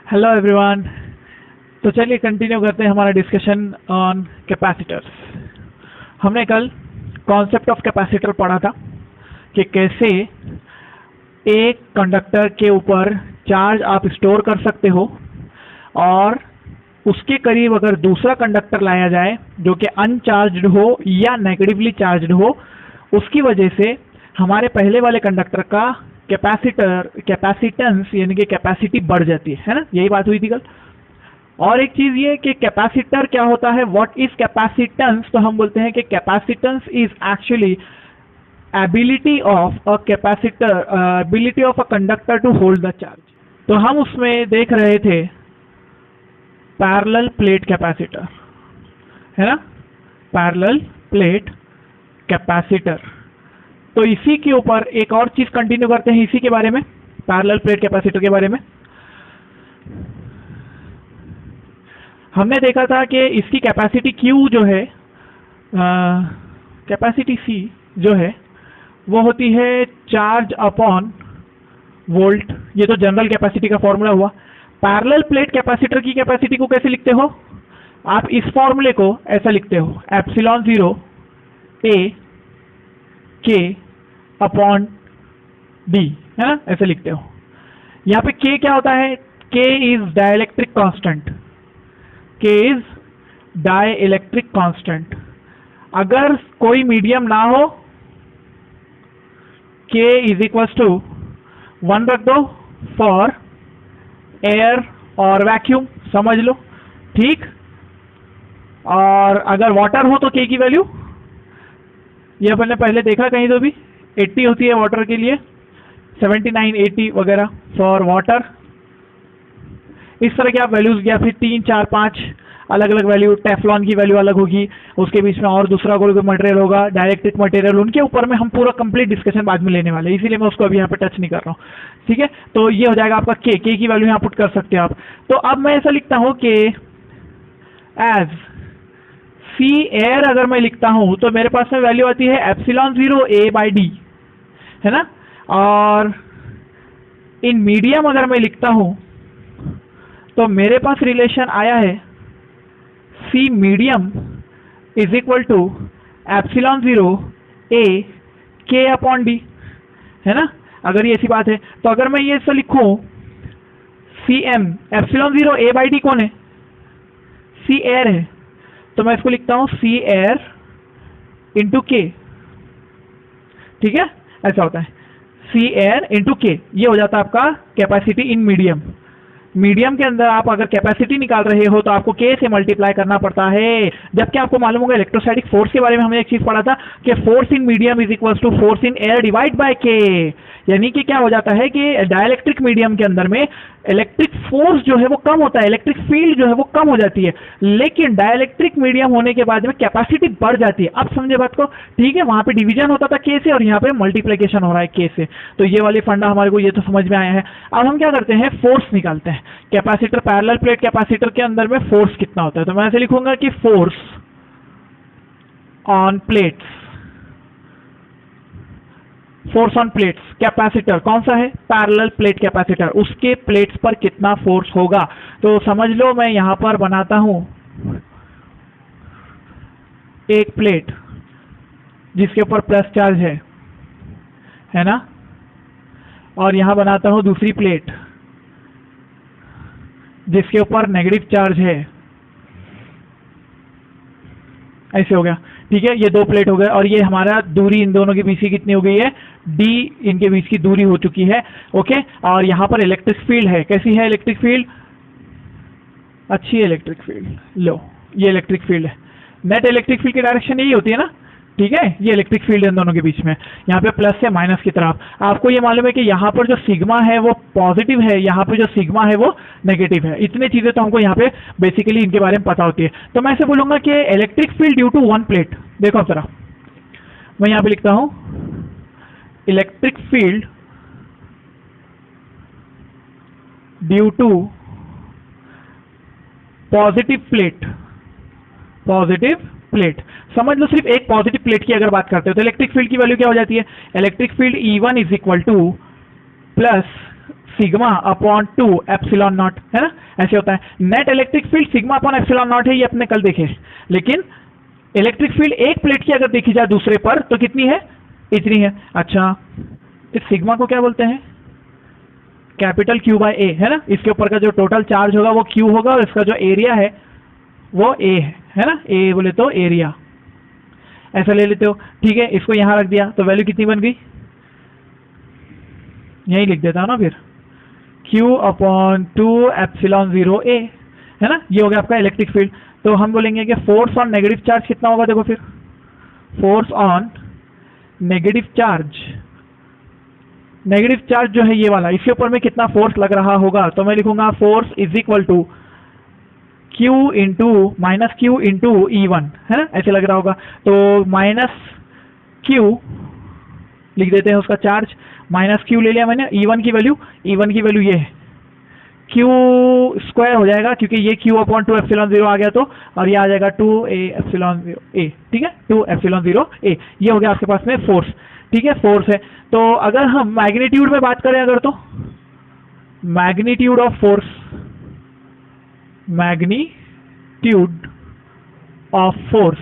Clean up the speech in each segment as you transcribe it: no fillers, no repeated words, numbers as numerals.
Hello everyone. तो चलिए continue करते हैं हमारा डिस्कशन ऑन कैपेसिटर्स। हमने कल कॉन्सेप्ट ऑफ कैपेसिटर पढ़ा था कि कैसे एक कंडक्टर के ऊपर चार्ज आप स्टोर कर सकते हो और उसके करीब अगर दूसरा कंडक्टर लाया जाए जो कि अनचार्ज्ड हो या नेगेटिवली चार्ज्ड हो, उसकी वजह से हमारे पहले वाले कंडक्टर का कैपेसिटेंस यानी कि कैपेसिटी बढ़ जाती है ना। यही बात हुई थी कल। और एक चीज ये कि कैपेसिटर क्या होता है, व्हाट इज कैपेसिटेंस। तो हम बोलते हैं कि capacitance is actually ability of a conductor to hold the charge. तो हम उसमें देख रहे थे पैरेलल प्लेट कैपेसिटर, है ना, पैरेलल प्लेट कैपेसिटर। तो इसी के ऊपर एक और चीज कंटिन्यू करते हैं, इसी के बारे में, पैरेलल प्लेट कैपेसिटर के बारे में। हमने देखा था कि इसकी कैपेसिटी Q जो है, कैपेसिटी C जो है वो होती है चार्ज अपॉन वोल्ट। ये तो जनरल कैपेसिटी का फॉर्मूला हुआ। पैरेलल प्लेट कैपेसिटर की कैपेसिटी को कैसे लिखते हो आप? इस फॉर्मूले को ऐसा लिखते हो, epsilon 0 A K upon D, है ना, ऐसे लिखते हो। यहाँ पे K क्या होता है? K is dielectric constant. K is dielectric constant. अगर कोई मीडियम ना हो, K इज इक्वल्स टू 1 रख दो फॉर एयर और वैक्यूम, समझ लो, ठीक। और अगर वाटर हो तो K की वैल्यू, ये अपन ने पहले देखा कहीं तो भी 80 होती है वाटर के लिए, 79, 80 वगैरह फॉर वाटर। इस तरह के आप वैल्यूज गया, फिर 3, 4, 5 अलग अलग वैल्यू। टेफ्लॉन की वैल्यू अलग होगी, उसके बीच में और दूसरा कोई मटेरियल होगा, डाइलेक्ट्रिक मटेरियल, उनके ऊपर में हम पूरा कंप्लीट डिस्कशन बाद में लेने वाले हैं, इसीलिए मैं उसको अभी यहाँ पे टच नहीं कर रहा हूँ, ठीक है। तो ये हो जाएगा आपका K की वैल्यू यहाँ पुट कर सकते हैं आप। तो अब मैं ऐसा लिखता हूँ कि एज सी एयर अगर मैं लिखता हूँ तो मेरे पास में वैल्यू आती है एप्सिलॉन 0 A बाई D, है ना। और इन मीडियम अगर मैं लिखता हूं तो मेरे पास रिलेशन आया है C medium is equal to epsilon 0 A K upon D, है ना। अगर ये ऐसी बात है तो अगर मैं ये ऐसा लिखूं C M, epsilon 0 A by D कौन है? सी एयर है, तो मैं इसको लिखता हूं सी एयर इंटू K, ठीक है, ऐसा होता है सी एयर इंटू K। ये हो जाता है आपका कैपेसिटी इन मीडियम। मीडियम के अंदर आप अगर कैपेसिटी निकाल रहे हो तो आपको K से मल्टीप्लाई करना पड़ता है। जबकि आपको मालूम होगा इलेक्ट्रोस्टैटिक फोर्स के बारे में हमने एक चीज पढ़ा था कि force in medium is equals to force in air divide by K। यानी कि क्या हो जाता है कि डाइलेक्ट्रिक मीडियम के अंदर में इलेक्ट्रिक फोर्स जो है वो कम होता है, इलेक्ट्रिक फील्ड जो है वो कम हो जाती है, लेकिन डाइलेक्ट्रिक मीडियम होने के बाद में कैपेसिटी बढ़ जाती है। अब समझे बात को, ठीक है। वहां पे डिवीजन होता था K से और यहाँ पे मल्टीप्लिकेशन हो रहा है K से। तो ये वाली फंडा हमारे को ये तो समझ में आया है। अब हम क्या करते हैं, फोर्स निकालते हैं। कैपेसिटर, पैरेलल प्लेट कैपेसिटर के अंदर में फोर्स कितना होता है? तो मैं ऐसे लिखूंगा कि force on plates, force on plates, capacitor कौन सा है? पैरेलल प्लेट कैपेसिटर, उसके प्लेट्स पर कितना फोर्स होगा। तो समझ लो मैं यहां पर बनाता हूं एक प्लेट जिसके ऊपर प्लस चार्ज है ना, और यहां बनाता हूं दूसरी प्लेट जिसके ऊपर नेगेटिव चार्ज है। ऐसे हो गया, ठीक है। ये दो प्लेट हो गए और ये हमारा दूरी इन दोनों के बीच की कितनी हो गई है? D इनके बीच की दूरी हो चुकी है, ओके। और यहां पर इलेक्ट्रिक फील्ड है, कैसी है इलेक्ट्रिक फील्ड? अच्छी है इलेक्ट्रिक फील्ड, लो ये इलेक्ट्रिक फील्ड है। नेट इलेक्ट्रिक फील्ड की डायरेक्शन यही होती है ना, ठीक है। ये इलेक्ट्रिक फील्ड है इन दोनों के बीच में, यहाँ पे प्लस से माइनस की तरफ। आपको ये मालूम है कि यहाँ पर जो सिग्मा है वो पॉजिटिव है, यहाँ पे जो सिग्मा है वो नेगेटिव है। इतनी चीजें तो हमको यहाँ पे बेसिकली इनके बारे में पता होती है। तो मैं ऐसे बोलूंगा कि electric field due to one plate, देखो जरा मैं यहाँ पे लिखता हूं electric field due to positive plate, positive plate. समझ लो सिर्फ एक पॉजिटिव प्लेट की अगर बात करते हो तो इलेक्ट्रिक फील्ड की वैल्यू क्या हो जाती है? Electric field E1 is equal two plus sigma upon 2 epsilon not, है ना, ऐसे होता है। Net electric field sigma upon epsilon not है, ये अपने कल देखे। लेकिन इलेक्ट्रिक फील्ड एक प्लेट की अगर देखी जाए दूसरे पर तो कितनी है, इतनी है। अच्छा, इस सिग्मा को क्या बोलते हैं, कैपिटल Q बाय ए, है ना। इसके ऊपर का जो टोटल चार्ज होगा वो Q होगा और इसका जो एरिया है वो A है ना, A बोले तो एरिया, ऐसा ले लेते हो। ठीक है, इसको यहां रख दिया तो वैल्यू कितनी बन गई, यही लिख देता हूं ना फिर, Q अपॉन 2 एप्सिलॉन 0 A, है ना। ये हो गया आपका इलेक्ट्रिक फील्ड। तो हम बोलेंगे कि फोर्स ऑन नेगेटिव चार्ज कितना होगा, देखो फिर, force on negative charge, negative charge जो है ये वाला, इसके ऊपर में कितना फोर्स लग रहा होगा, तो मैं लिखूंगा force is equal to Q into minus Q into E1, है ना, ऐसे लग रहा होगा। तो माइनस Q लिख देते हैं उसका चार्ज, माइनस Q ले लिया मैंने, E1 की वैल्यू ये है, Q स्क्वायर हो जाएगा क्योंकि ये Q अपॉन 2 एप्सिलॉन 0 आ गया तो, और ये आ जाएगा 2 एप्सिलॉन 0 A, ठीक है, 2 एप्सिलॉन 0 A। ये हो गया आपके पास में फोर्स, ठीक है, फोर्स है। तो अगर हम मैग्नीट्यूड में बात करें अगर, तो magnitude of force, magnitude of force,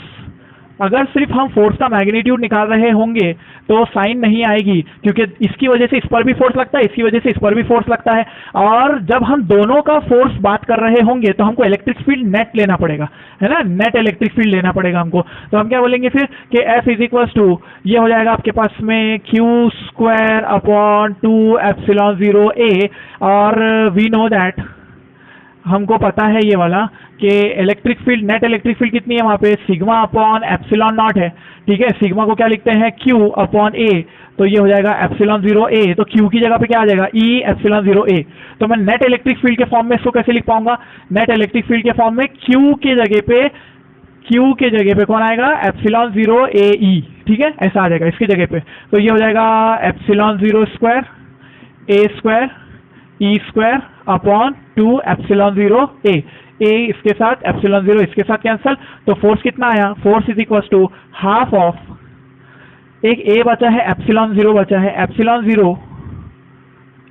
अगर सिर्फ हम फोर्स का मैग्नीट्यूड निकाल रहे होंगे तो साइन नहीं आएगी, क्योंकि इसकी वजह से इस पर भी फोर्स लगता है, इसकी वजह से इस पर भी फोर्स लगता है। और जब हम दोनों का फोर्स बात कर रहे होंगे तो हमको इलेक्ट्रिक फील्ड नेट लेना पड़ेगा, है ना, नेट इलेक्ट्रिक फील्ड लेना पड़ेगा हमको। तो हम क्या बोलेंगे फिर कि F इज इक्वल टू, ये हो जाएगा आपके पास में Q square upon 2 epsilon 0 A, और वी नो दैट, हमको पता है ये वाला कि electric field, net electric field कितनी है वहां पे, सिग्मा अपॉन एप्सिलॉन नॉट है। ठीक है, सिग्मा को क्या लिखते हैं, Q अपॉन A, तो ये हो जाएगा एप्सिलॉन 0 A, तो Q की जगह पे क्या आ जाएगा, E एप्सिलॉन 0 A। तो मैं नेट इलेक्ट्रिक फील्ड के फॉर्म में इसको कैसे लिख पाऊंगा, नेट इलेक्ट्रिक फील्ड के फॉर्म में Q के जगह पे कौन आएगा, एप्सिलॉन 0 A E, ठीक है, ऐसा आ जाएगा इसकी जगह पे। तो ये हो जाएगा epsilon 0 square A square E square upon 2 epsilon 0 A, A इसके साथ एप्सिलॉन 0 इसके साथ कैंसल, तो फोर्स कितना आया, force is equal to half of, एक A बचा है, एप्सिलॉन 0 बचा है, एप्सिलॉन 0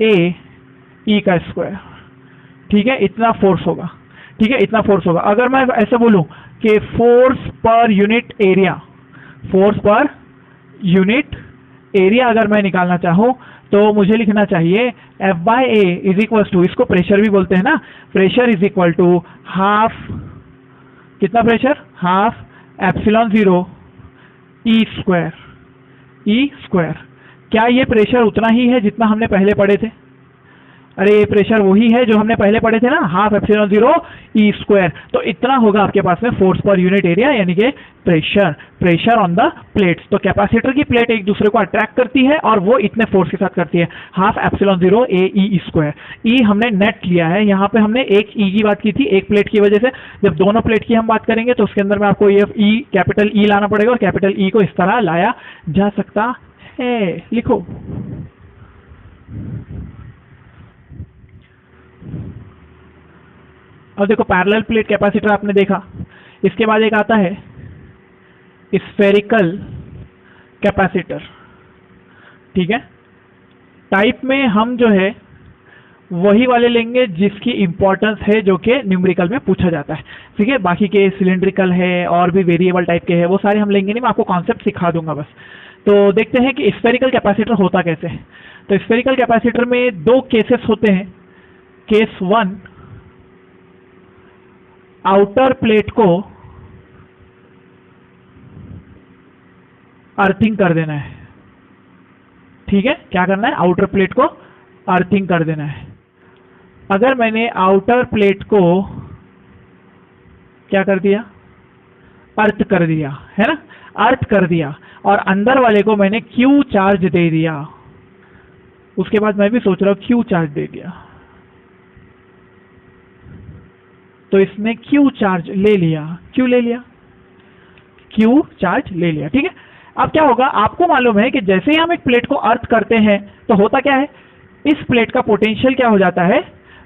A E का स्क्वायर, ठीक है, इतना फोर्स होगा। ठीक है, इतना फोर्स होगा। अगर मैं ऐसे बोलूं कि force per unit area, force per unit area अगर मैं निकालना चाहूं तो मुझे लिखना चाहिए F by A is equal to, इसको प्रेशर भी बोलते हैं ना, pressure is equal to half, कितना pressure, half epsilon 0 E square. क्या ये प्रेशर उतना ही है जितना हमने पहले पढ़े थे, अरे ये प्रेशर वही है जो हमने पहले पढ़े थे ना, हाफ एप्सिलॉन 0 ई स्क्वायर। तो इतना होगा आपके पास में फोर्स पर यूनिट एरिया, यानी कि प्रेशर ऑन द प्लेट्स। तो कैपेसिटर की प्लेट एक दूसरे को अट्रैक्ट करती है और वो इतने फोर्स के साथ करती है, हाफ एप्सिलॉन 0 ए ई स्क्वायर। ई हमने नेट लिया है, यहाँ पे हमने एक ई की बात की थी, एक प्लेट की वजह से। जब दोनों प्लेट की हम बात करेंगे तो उसके अंदर में आपको ये ई, कैपिटल ई लाना पड़ेगा, और कैपिटल ई को इस तरह लाया जा सकता है, लिखो। और देखो पैरेलल प्लेट कैपेसिटर आपने देखा, इसके बाद एक आता है स्फेरिकल कैपेसिटर। ठीक है, टाइप में हम जो है वही वाले लेंगे जिसकी इंपॉर्टेंस है, जो कि न्यूमेरिकल में पूछा जाता है। ठीक है, बाकी के सिलेंड्रिकल है और भी वेरिएबल टाइप के हैं, वो सारे हम लेंगे नहीं, मैं आपको कॉन्सेप्ट सिखा दूंगा बस। तो देखते हैं कि स्फेरिकल कैपेसिटर होता कैसे है। तो स्फेरिकल कैपेसिटर में दो केसेस होते हैं। केस 1, आउटर प्लेट को अर्थिंग कर देना है। ठीक है, क्या करना है, आउटर प्लेट को अर्थिंग कर देना है। अगर मैंने आउटर प्लेट को क्या कर दिया, अर्थ कर दिया, है ना, अर्थ कर दिया, और अंदर वाले को मैंने क्यू चार्ज दे दिया, उसके बाद मैं भी सोच रहा हूं क्यू चार्ज दे दिया, तो इसने क्यू चार्ज ले लिया, क्यू ले लिया, क्यू चार्ज ले लिया। ठीक है, अब क्या होगा, आपको मालूम है कि जैसे ही हम एक प्लेट को अर्थ करते हैं तो होता क्या है, इस प्लेट का पोटेंशियल क्या हो जाता है,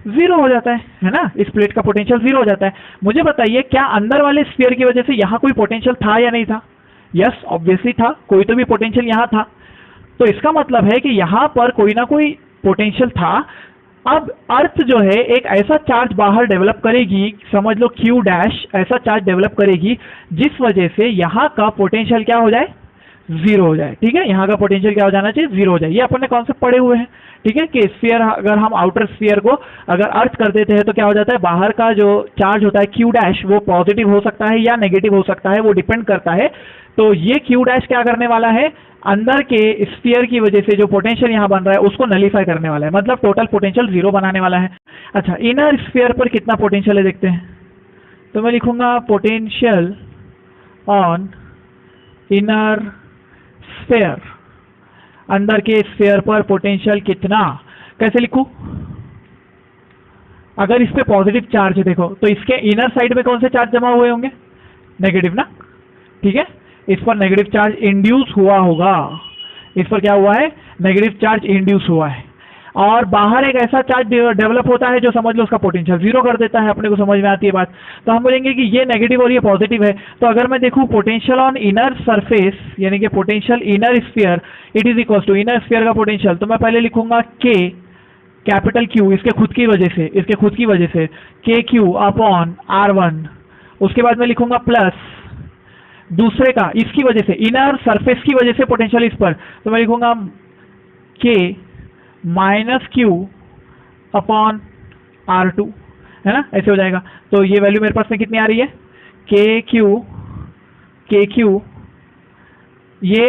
जीरो हो जाता है ना, इस प्लेट का पोटेंशियल जीरो हो जाता है। मुझे बताइए, क्या अंदर वाले स्फीयर की वजह से यहां कोई पोटेंशियल था या नहीं था? यस, ऑब्वियसली था, कोई तो भी पोटेंशियल यहां था। तो इसका मतलब है कि यहां पर कोई ना कोई पोटेंशियल था। अब अर्थ जो है एक ऐसा चार्ज बाहर डेवलप करेगी, समझ लो Q डैश ऐसा चार्ज डेवलप करेगी जिस वजह से यहाँ का पोटेंशियल क्या हो जाए, जीरो हो जाए। ठीक है, यहाँ का पोटेंशियल क्या हो जाना चाहिए, जीरो हो जाए। ये अपन ने कॉन्सेप्ट पढ़े हुए हैं। ठीक है, कि स्फीयर अगर हम आउटर स्फीयर को अगर अर्थ कर देते हैं तो क्या हो जाता है, बाहर का जो चार्ज होता है Q डैश वो पॉजिटिव हो सकता है या नेगेटिव हो सकता है, वो डिपेंड करता है। तो ये Q डैश क्या करने वाला है, अंदर के स्फीयर की वजह से जो पोटेंशियल यहाँ बन रहा है उसको नलीफाई करने वाला है, मतलब टोटल पोटेंशियल जीरो बनाने वाला है। अच्छा, इनर स्फीयर पर कितना पोटेंशियल है देखते हैं। तो मैं लिखूंगा पोटेंशियल ऑन इनर स्फीयर, अंदर के स्फीयर पर पोटेंशियल कितना, कैसे लिखूं, अगर इस पे पॉजिटिव चार्ज है देखो तो इसके इनर साइड में कौन से चार्ज जमा हुए होंगे, नेगेटिव ना। ठीक है, इस पर नेगेटिव चार्ज इंड्यूस हुआ होगा, इस पर क्या हुआ है, नेगेटिव चार्ज इंड्यूस हुआ है। और बाहर एक ऐसा चार्ज डेवलप होता है जो समझ लो उसका पोटेंशियल जीरो कर देता है। अपने को समझ में आती है बात। तो हम बोलेंगे कि ये नेगेटिव और ये पॉजिटिव है। तो अगर मैं देखूं पोटेंशियल ऑन इनर सरफेस यानी कि potential inner sphere it is equal to inner sphere का पोटेंशियल, तो मैं पहले लिखूंगा K कैपिटल Q इसके खुद की वजह से के क्यू अपॉन R1, उसके बाद मैं लिखूंगा प्लस दूसरे का इसकी वजह से इनर सरफेस की वजह से पोटेंशियल इस पर, तो मैं लिखूंगा K minus Q upon R2, है ना, ऐसे हो जाएगा। तो ये वैल्यू मेरे पास में कितनी आ रही है, के क्यू ये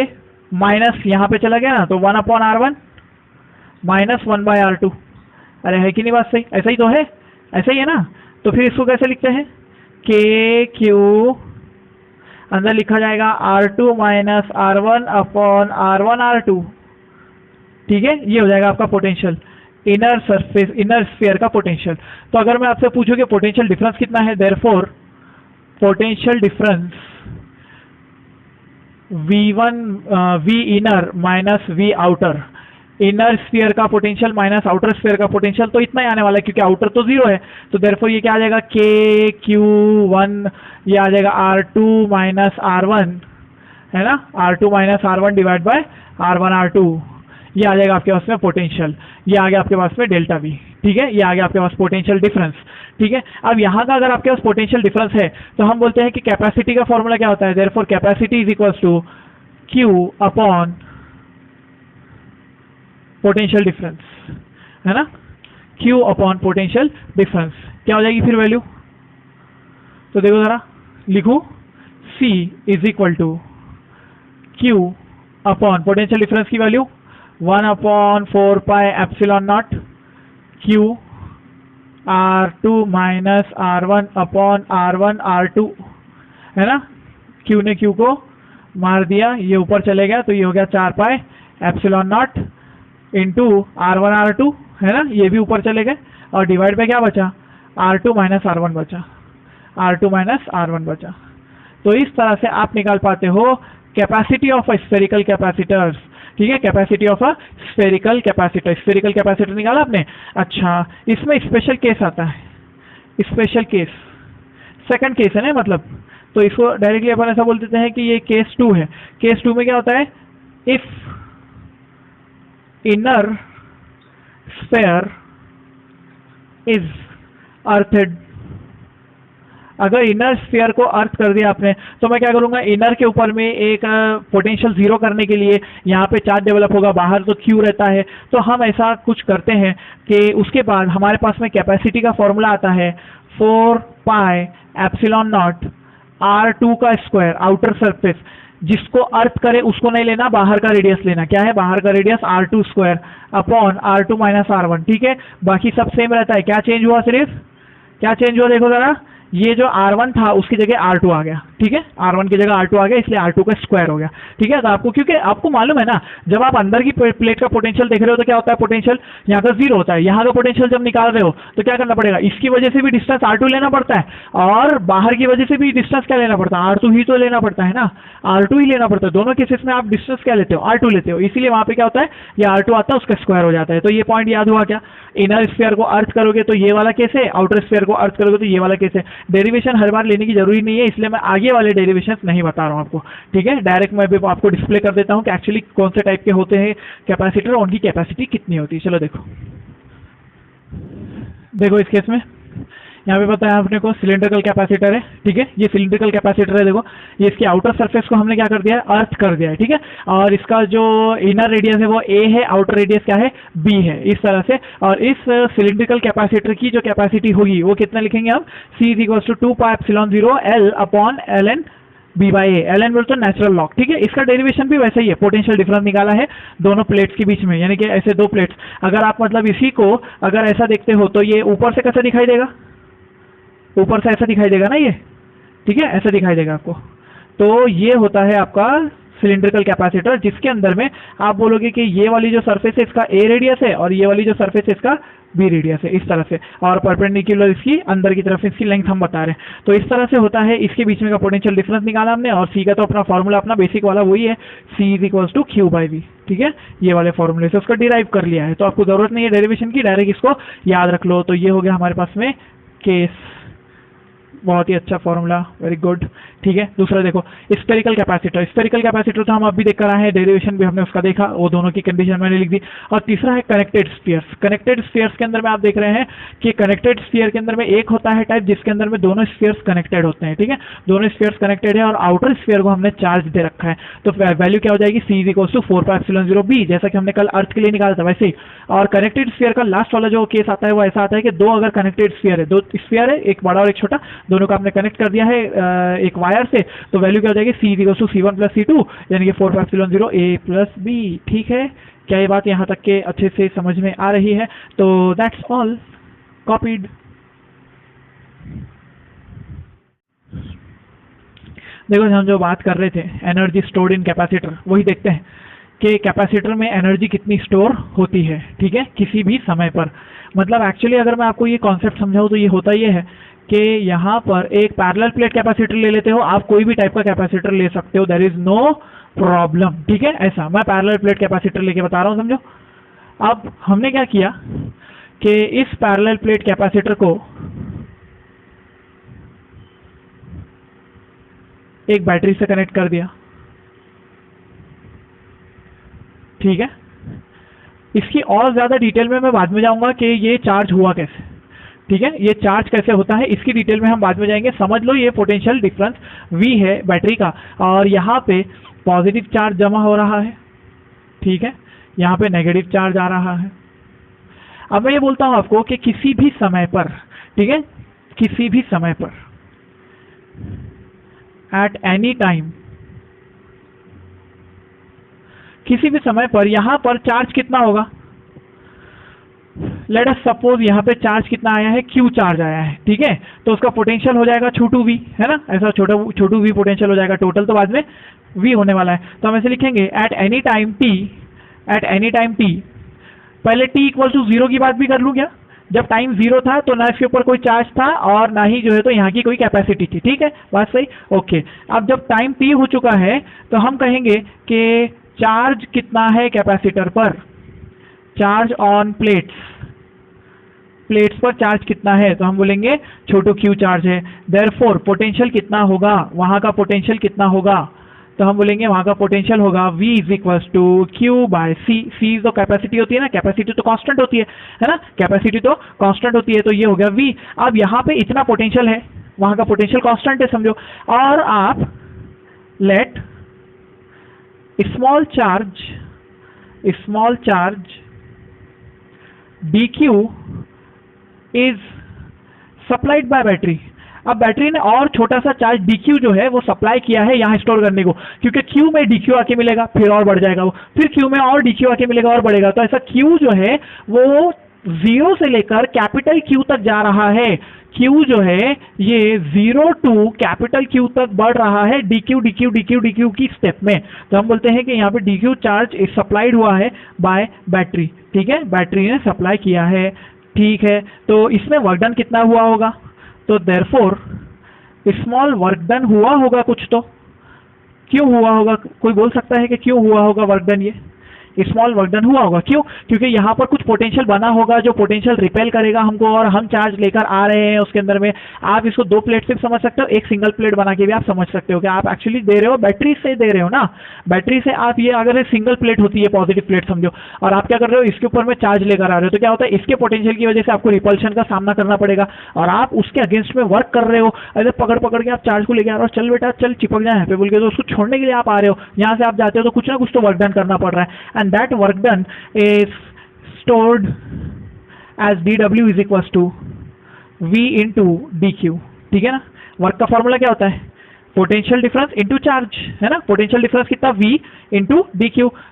माइनस यहाँ पे चला गया ना, तो 1 upon R1 minus 1 bye R2। अरे है कि नहीं बात सही, ऐसा ही तो है, ऐसा ही है ना। तो फिर इसको कैसे लिखते हैं, के क्यू अंदर लिखा जाएगा R2 minus R1 upon R1 R2। ठीक है, ये हो जाएगा आपका potential inner surface inner sphere का पोटेंशियल। तो अगर मैं आपसे पूछूं कि पोटेंशियल डिफरेंस कितना है, therefore potential difference V inner minus V outer, inner sphere का पोटेंशियल माइनस आउटर स्फीयर का पोटेंशियल, तो इतना ही आने वाला है क्योंकि आउटर तो जीरो है। तो देयरफॉर ये क्या आ जाएगा, KQ1 ये आ जाएगा R2 माइनस R1, है ना, R2 minus R1 divide by R1 R2। ये आ जाएगा आपके पास में पोटेंशियल, ये आ गया आपके पास में डेल्टा V। ठीक है, ये आ गया आपके पास पोटेंशियल डिफरेंस। ठीक है, अब यहाँ का अगर आपके पास पोटेंशियल डिफरेंस है तो हम बोलते हैं कि कैपेसिटी का फॉर्मूला क्या होता है, therefore capacity is equals to Q upon potential difference, है ना, Q अपॉन पोटेंशियल डिफरेंस। क्या हो जाएगी फिर वैल्यू, तो देखो जरा लिखू, C is equal to Q upon potential difference की value 1 upon 4 pi epsilon nought Q R2 minus R1 upon R1 R2, है ना। Q ने Q को मार दिया, ये ऊपर चले गया तो ये हो गया 4 pi epsilon not into R1 R2, है ना, ये भी ऊपर चले गए और डिवाइड पे क्या बचा, R2 माइनस R1 बचा, R2 माइनस R1 बचा। तो इस तरह से आप निकाल पाते हो capacity of a spherical capacitors. ठीक है, capacity of a spherical capacitor निकाला आपने। अच्छा, इसमें स्पेशल केस आता है, स्पेशल केस सेकंड केस है ना, मतलब तो इसको डायरेक्टली अपन ऐसा बोल देते हैं कि ये केस 2 है। केस 2 में क्या होता है, इफ इनर स्फीयर इज अर्थड, अगर इनर स्फीयर को अर्थ कर दिया आपने तो मैं क्या करूंगा, इनर के ऊपर में एक पोटेंशियल जीरो करने के लिए यहाँ पे चार्ज डेवलप होगा, बाहर तो Q रहता है, तो हम ऐसा कुछ करते हैं कि उसके बाद हमारे पास में कैपेसिटी का फॉर्मूला आता है 4 पाई एप्सिलॉन नॉट R2 का स्क्वायर आउटर सरफेस, जिसको अर्थ करे उसको नहीं लेना, बाहर का रेडियस लेना। क्या है, बाहर का radius R2 square upon R2 minus R1। ठीक है, बाकी सब सेम रहता है। क्या चेंज हुआ, सिर्फ क्या चेंज हुआ देखो जरा, ये जो R1 था उसकी जगह R2 आ गया। ठीक है, R1 की जगह R2 आ गया, इसलिए R2 का स्क्वायर हो गया। ठीक है, तो आपको क्योंकि आपको मालूम है ना, जब आप अंदर की प्लेट का पोटेंशियल देख रहे हो तो क्या होता है, पोटेंशियल यहाँ का जीरो होता है। यहाँ का पोटेंशियल जब निकाल रहे हो तो क्या करना पड़ेगा, इसकी वजह से भी डिस्टेंस R2 लेना पड़ता है और बाहर की वजह से भी डिस्टेंस क्या लेना पड़ता है, R2 ही तो लेना पड़ता है ना, R2 ही लेना पड़ता है। दोनों केसेस में आप डिस्टेंस क्या लेते हो, R2 लेते हो, इसीलिए वहां पे क्या होता है, ये R2 आता है उसका स्क्वायर हो जाता है। तो ये पॉइंट याद हुआ क्या, इनर स्फीयर को अर्थ करोगे तो ये वाला केस है, आउटर स्फीयर को अर्थ करोगे तो ये वाला केस है। डेरिवेशन हर बार लेने की जरूरी नहीं है, इसलिए मैं आगे वाले डेरिवेशन नहीं बता रहा हूँ आपको, ठीक है। डायरेक्ट मैं भी आपको डिस्प्ले कर देता हूँ कि एक्चुअली कौन से टाइप के होते हैं कैपेसिटर, उनकी कैपेसिटी कितनी होती है। चलो देखो, देखो इस केस में यहाँ पे पता है आपने को सिलेंड्रिकल कैपेसिटर है, ठीक है। ये सिलेंड्रिकल कैपेसिटर है, देखो ये इसकी आउटर सरफेस को हमने क्या कर दिया है, अर्थ कर दिया है, ठीक है। और इसका जो इनर रेडियस है वो ए है, आउटर रेडियस क्या है, बी है, इस तरह से। और इस सिलेंड्रिकल कैपेसिटर की जो कैपेसिटी होगी वो कितना लिखेंगे हम, C = 2πε0 L upon ln B/A। ln बोलते तो नेचुरल लॉग, ठीक है। इसका डेरिवेशन भी वैसे ही है, पोटेंशियल डिफरेंस निकाला है दोनों प्लेट्स के बीच में, यानी कि ऐसे दो प्लेट्स, अगर आप मतलब इसी को अगर ऐसा देखते हो तो ये ऊपर से कैसा दिखाई देगा, ऊपर से ऐसा दिखाई देगा ना ये, ठीक है, ऐसा दिखाई देगा आपको। तो ये होता है आपका सिलिंड्रिकल कैपेसिटर, जिसके अंदर में आप बोलोगे कि ये वाली जो सरफेस है इसका ए रेडियस है और ये वाली जो सरफेस है इसका बी रेडियस है, इस तरह से, और परपेंडिकुलर इसकी अंदर की तरफ इसकी लेंथ हम बता रहे हैं। तो इस तरह से होता है, इसके बीच में का पोटेंशियल डिफरेंस निकाला हमने, और सी का तो अपना फॉर्मूला अपना बेसिक वाला वही है, C = Q/V, ठीक है। ये वाले फॉर्मूले से उसका डिराइव कर लिया है, तो आपको जरूरत नहीं है डेरिवेशन की, डायरेक्ट इसको याद रख लो। तो ये हो गया हमारे पास में केस, बहुत ही अच्छा फॉर्मूला, वेरी गुड, ठीक है। दूसरा देखो स्फेरिकल कैपेसिटर, स्फेरिकल कैपेसिटर तो हम अभी देख कर आए हैं, डेरिवेशन भी हमने उसका देखा, वो दोनों की कंडीशन मैंने लिख दी। और तीसरा है कनेक्टेड स्फीयर्स। कनेक्टेड स्फीयर्स के अंदर में आप देख रहे हैं कि कनेक्टेड स्फीयर के अंदर में एक होता है टाइप जिसके अंदर में दोनों स्फीयर्स कनेक्टेड होते हैं, ठीक है, दोनों स्फीयर्स कनेक्टेड है और आउटर स्फीयर को हमने चार्ज दे रखा है, तो वैल्यू क्या हो जाएगी, C = 4πε0b, जैसा कि हमने कल अर्थ के लिए निकाला था वैसे ही। और कनेक्टेड स्फीयर का लास्ट वाला जो केस आता है वो ऐसा आता है कि दो अगर कनेक्टेड स्फीयर है, दो स्फीयर है, एक बड़ा और एक छोटा, दोनों को आपने कनेक्ट कर दिया है एक वायर से, तो वैल्यू क्या हो जाएगी, C = C1 + C2, यानी कि 4πε0 A + B, ठीक है। क्या ये बात यहाँ तक के अच्छे से समझ में आ रही है? तो दैट्स ऑल, कॉपीड। देखो हम जो बात कर रहे थे एनर्जी स्टोर्ड इन कैपेसिटर, वही देखते हैं कि कैपेसिटर में एनर्जी कितनी स्टोर होती है, ठीक है, किसी भी समय पर। मतलब एक्चुअली अगर मैं आपको ये कॉन्सेप्ट समझाऊं तो ये होता ये है कि यहाँ पर एक पैरेलल प्लेट कैपेसिटर ले लेते हो, आप कोई भी टाइप का कैपेसिटर ले सकते हो, देयर इज नो प्रॉब्लम, ठीक है। ऐसा मैं पैरेलल प्लेट कैपेसिटर लेके बता रहा हूँ, समझो। अब हमने क्या किया कि इस पैरेलल प्लेट कैपेसिटर को एक बैटरी से कनेक्ट कर दिया, ठीक है। इसकी और ज्यादा डिटेल में मैं बाद में जाऊंगा कि ये चार्ज हुआ कैसे, ठीक है, ये चार्ज कैसे होता है, इसकी डिटेल में हम बाद में जाएंगे। समझ लो ये पोटेंशियल डिफरेंस V है बैटरी का, और यहाँ पे पॉजिटिव चार्ज जमा हो रहा है, ठीक है, यहाँ पे नेगेटिव चार्ज आ रहा है। अब मैं ये बोलता हूँ आपको कि किसी भी समय पर, ठीक है, किसी भी समय पर, एट एनी टाइम, किसी भी समय पर यहाँ पर चार्ज कितना होगा, लेट अस सपोज यहाँ पे चार्ज कितना आया है, Q चार्ज आया है, ठीक है। तो उसका पोटेंशियल हो जाएगा छोटू V, है ना, ऐसा छोटू V पोटेंशियल हो जाएगा, टोटल तो बाद में V होने वाला है। तो हम ऐसे लिखेंगे at any time T, at any time T, पहले T = 0 की बात भी कर लूँ क्या, जब टाइम 0 था तो ना इसके ऊपर कोई चार्ज था और ना ही जो है तो यहाँ की कोई कैपेसिटी थी, ठीक है, बात सही, ओके। अब जब टाइम T हो चुका है तो हम कहेंगे कि चार्ज कितना है कैपेसिटर पर, चार्ज ऑन प्लेट्स, प्लेट्स पर चार्ज कितना है, तो हम बोलेंगे छोटू Q चार्ज है। देयरफॉर पोटेंशियल कितना होगा, वहां का पोटेंशियल कितना होगा, तो हम बोलेंगे वहां का पोटेंशियल होगा V = Q/C। C तो कैपेसिटी होती है ना, कैपेसिटी तो कांस्टेंट होती है ना, कैपेसिटी तो कांस्टेंट होती है, तो ये हो गया V। अब यहाँ पे इतना पोटेंशियल है, वहां का पोटेंशियल कांस्टेंट है समझो, और आप let small charge dq is supplied by battery. अब बैटरी ने और छोटा सा चार्ज dq जो है वो सप्लाई किया है यहाँ स्टोर करने को, क्योंकि q में dq आके मिलेगा, फिर और बढ़ जाएगा वो, फिर q में और dq आके मिलेगा और बढ़ेगा। तो ऐसा q जो है वो 0 से लेकर कैपिटल Q तक जा रहा है। Q जो है ये 0 to कैपिटल Q तक बढ़ रहा है dq की स्टेप में। तो हम बोलते हैं कि यहाँ पे dq चार्ज सप्लाइड हुआ है बाय बैटरी, ठीक है, बैटरी ने सप्लाई किया है, ठीक है। तो इसमें वर्क डन कितना हुआ होगा, तो देयरफॉर स्मॉल वर्क डन हुआ होगा कुछ, तो क्यों हुआ होगा, कोई बोल सकता है कि क्यों हुआ होगा वर्क डन, ये स्मॉल वर्क डन हुआ होगा। क्यों? क्योंकि यहाँ पर कुछ पोटेंशियल बना होगा जो पोटेंशियल रिपेल करेगा हमको, और हम चार्ज लेकर आ रहे हैं उसके अंदर में। आप इसको दो प्लेट से समझ सकते हो, एक सिंगल प्लेट बना के भी आप समझ सकते हो कि आप एक्चुअली दे रहे हो बैटरी से दे रहे हो ना। बैटरी से आप ये अगर सिंगल प्लेट होती है पॉजिटिव प्लेट समझो, और आप क्या कर रहे हो इसके ऊपर में चार्ज लेकर आ रहे हो, तो क्या होता है इसके पोटेंशियल की वजह से आपको रिपल्शन का सामना करना पड़ेगा और आप उसके अगेंस्ट में वर्क कर रहे हो। अरे पकड़ पकड़ के आप चार्ज को लेके आ रहे हो, चल बेटा चल चिपक जाए यहाँ पे बोल के, तो उसको छोड़ने के लिए आप आ रहे हो, यहाँ से आप जाते हो तो कुछ ना कुछ तो वर्क डन करना पड़ रहा है। And that work done is stored as dw is equal to v into dq। ठीक है ना? वर्क का फॉर्मूला क्या होता है? पोटेंशियल डिफरेंस इंटू चार्ज, है ना? पोटेंशियल डिफरेंस कितना? v into D.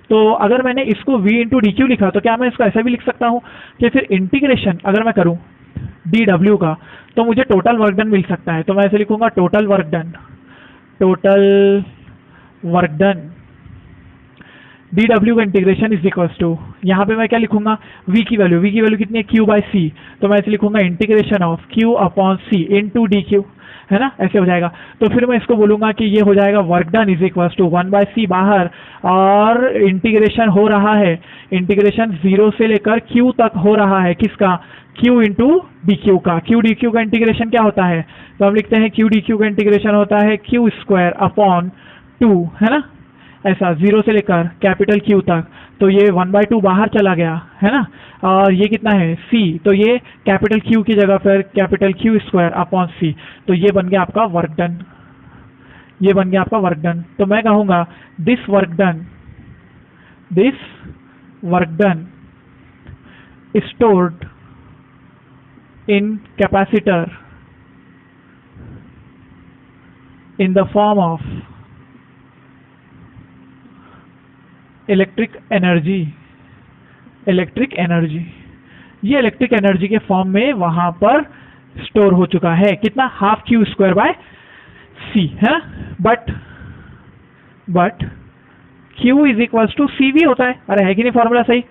तो अगर मैंने इसको v इंटू डी लिखा तो क्या मैं इसको ऐसा भी लिख सकता हूँ कि फिर इंटीग्रेशन अगर मैं करूँ dw का तो मुझे टोटल वर्क डन मिल सकता है। तो मैं ऐसे लिखूंगा total work done, total work done dw का इंटीग्रेशन इज इक्वल टू, यहाँ पे मैं क्या लिखूंगा? v की वैल्यू कितनी है? q by C. तो मैं ऐसे लिखूंगा integration of q upon C into D, है ना? ऐसे हो जाएगा। तो फिर मैं इसको बोलूंगा कि ये हो जाएगा work done is equal to 1/c बाहर, और इंटीग्रेशन हो रहा है, इंटीग्रेशन 0 से लेकर q तक हो रहा है, किसका? q इंटू डी का। q डी का इंटीग्रेशन क्या होता है? तो हम लिखते हैं q डी का इंटीग्रेशन होता है q स्क्वायर अपॉन 2, है ना? ऐसा 0 से लेकर कैपिटल Q तक। तो ये 1/2 बाहर चला गया, है ना? और ये कितना है? c। तो ये कैपिटल Q की जगह पर capital Q square upon c। तो ये बन गया आपका वर्क डन, ये बन गया आपका वर्क डन। तो मैं कहूंगा this work done stored in capacitor in the form of electric energy, ये इलेक्ट्रिक एनर्जी के फॉर्म में वहां पर स्टोर हो चुका है। कितना? Half Q square by C, है ना? But Q is equal to CV होता है। अरे है कि नहीं फॉर्मूला सही?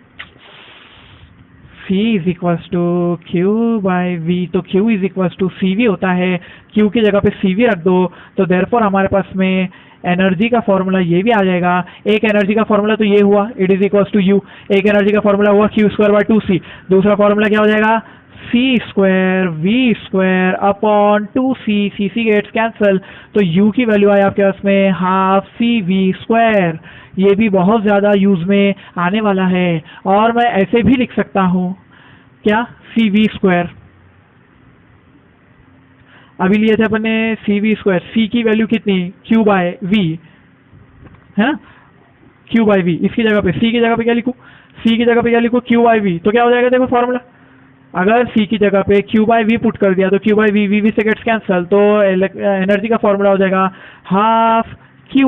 C is equal to Q by V, तो Q is equal to CV होता है। Q की जगह पे CV रख दो, तो देयरफॉर हमारे पास में एनर्जी का फॉर्मूला ये भी आ जाएगा। एक एनर्जी का फॉर्मूला तो ये हुआ, it is equal to U। एक एनर्जी का फॉर्मूला हुआ Q स्क्वायर बाय 2C। दूसरा फॉर्मूला क्या हो जाएगा? C square V square upon 2C, C gets cancel, तो U की वैल्यू आई आपके पास में हाफ CV स्क्वायर। ये भी बहुत ज्यादा यूज में आने वाला है। और मैं ऐसे भी लिख सकता हूँ, क्या? CV स्क्वायर अभी लिए थे अपन ने CV स्क्वायर, C की वैल्यू कितनी? Q बाय V, है ना? Q by V। इसकी जगह पे C की जगह पे क्या लिखूं? C की जगह पे क्या लिखूं? Q by V। तो क्या हो जाएगा देखो फॉर्मूला, अगर C की जगह पे Q बाय V पुट कर दिया तो Q बाय V से गेट्स कैंसल, तो एनर्जी का फॉर्मूला हो जाएगा हाफ Q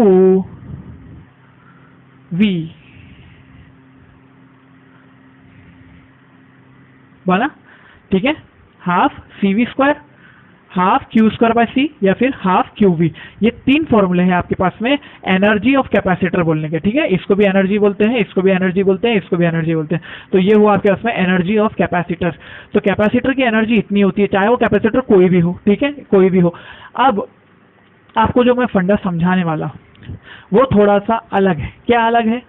V बना। ठीक है? Half CV square, half Q square by C, या फिर हाफ QV। ये तीन फॉर्मूले हैं आपके पास में एनर्जी ऑफ कैपेसिटर बोलने के। ठीक है? इसको भी एनर्जी बोलते हैं, इसको भी एनर्जी बोलते हैं, इसको भी एनर्जी बोलते हैं। तो ये हुआ आपके पास में एनर्जी ऑफ कैपेसिटर। तो कैपेसिटर की एनर्जी इतनी होती है, चाहे वो कैपेसिटर कोई भी हो। ठीक है? कोई भी हो। अब आपको जो मैं फंडा समझाने वाला वो थोड़ा सा अलग है। क्या अलग है?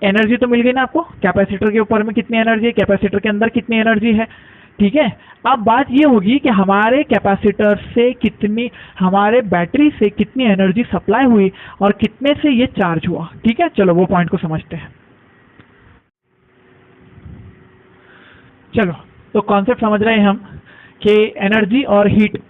एनर्जी तो मिल गई ना आपको, कैपेसिटर के ऊपर में कितनी एनर्जी है, कैपेसिटर के अंदर कितनी एनर्जी है। ठीक है? अब बात ये होगी कि हमारे कैपेसिटर से कितनी, हमारे बैटरी से कितनी एनर्जी सप्लाई हुई और कितने से ये चार्ज हुआ। ठीक है? चलो वो पॉइंट को समझते हैं। चलो तो कॉन्सेप्ट समझ रहे हैं हम कि एनर्जी और हीट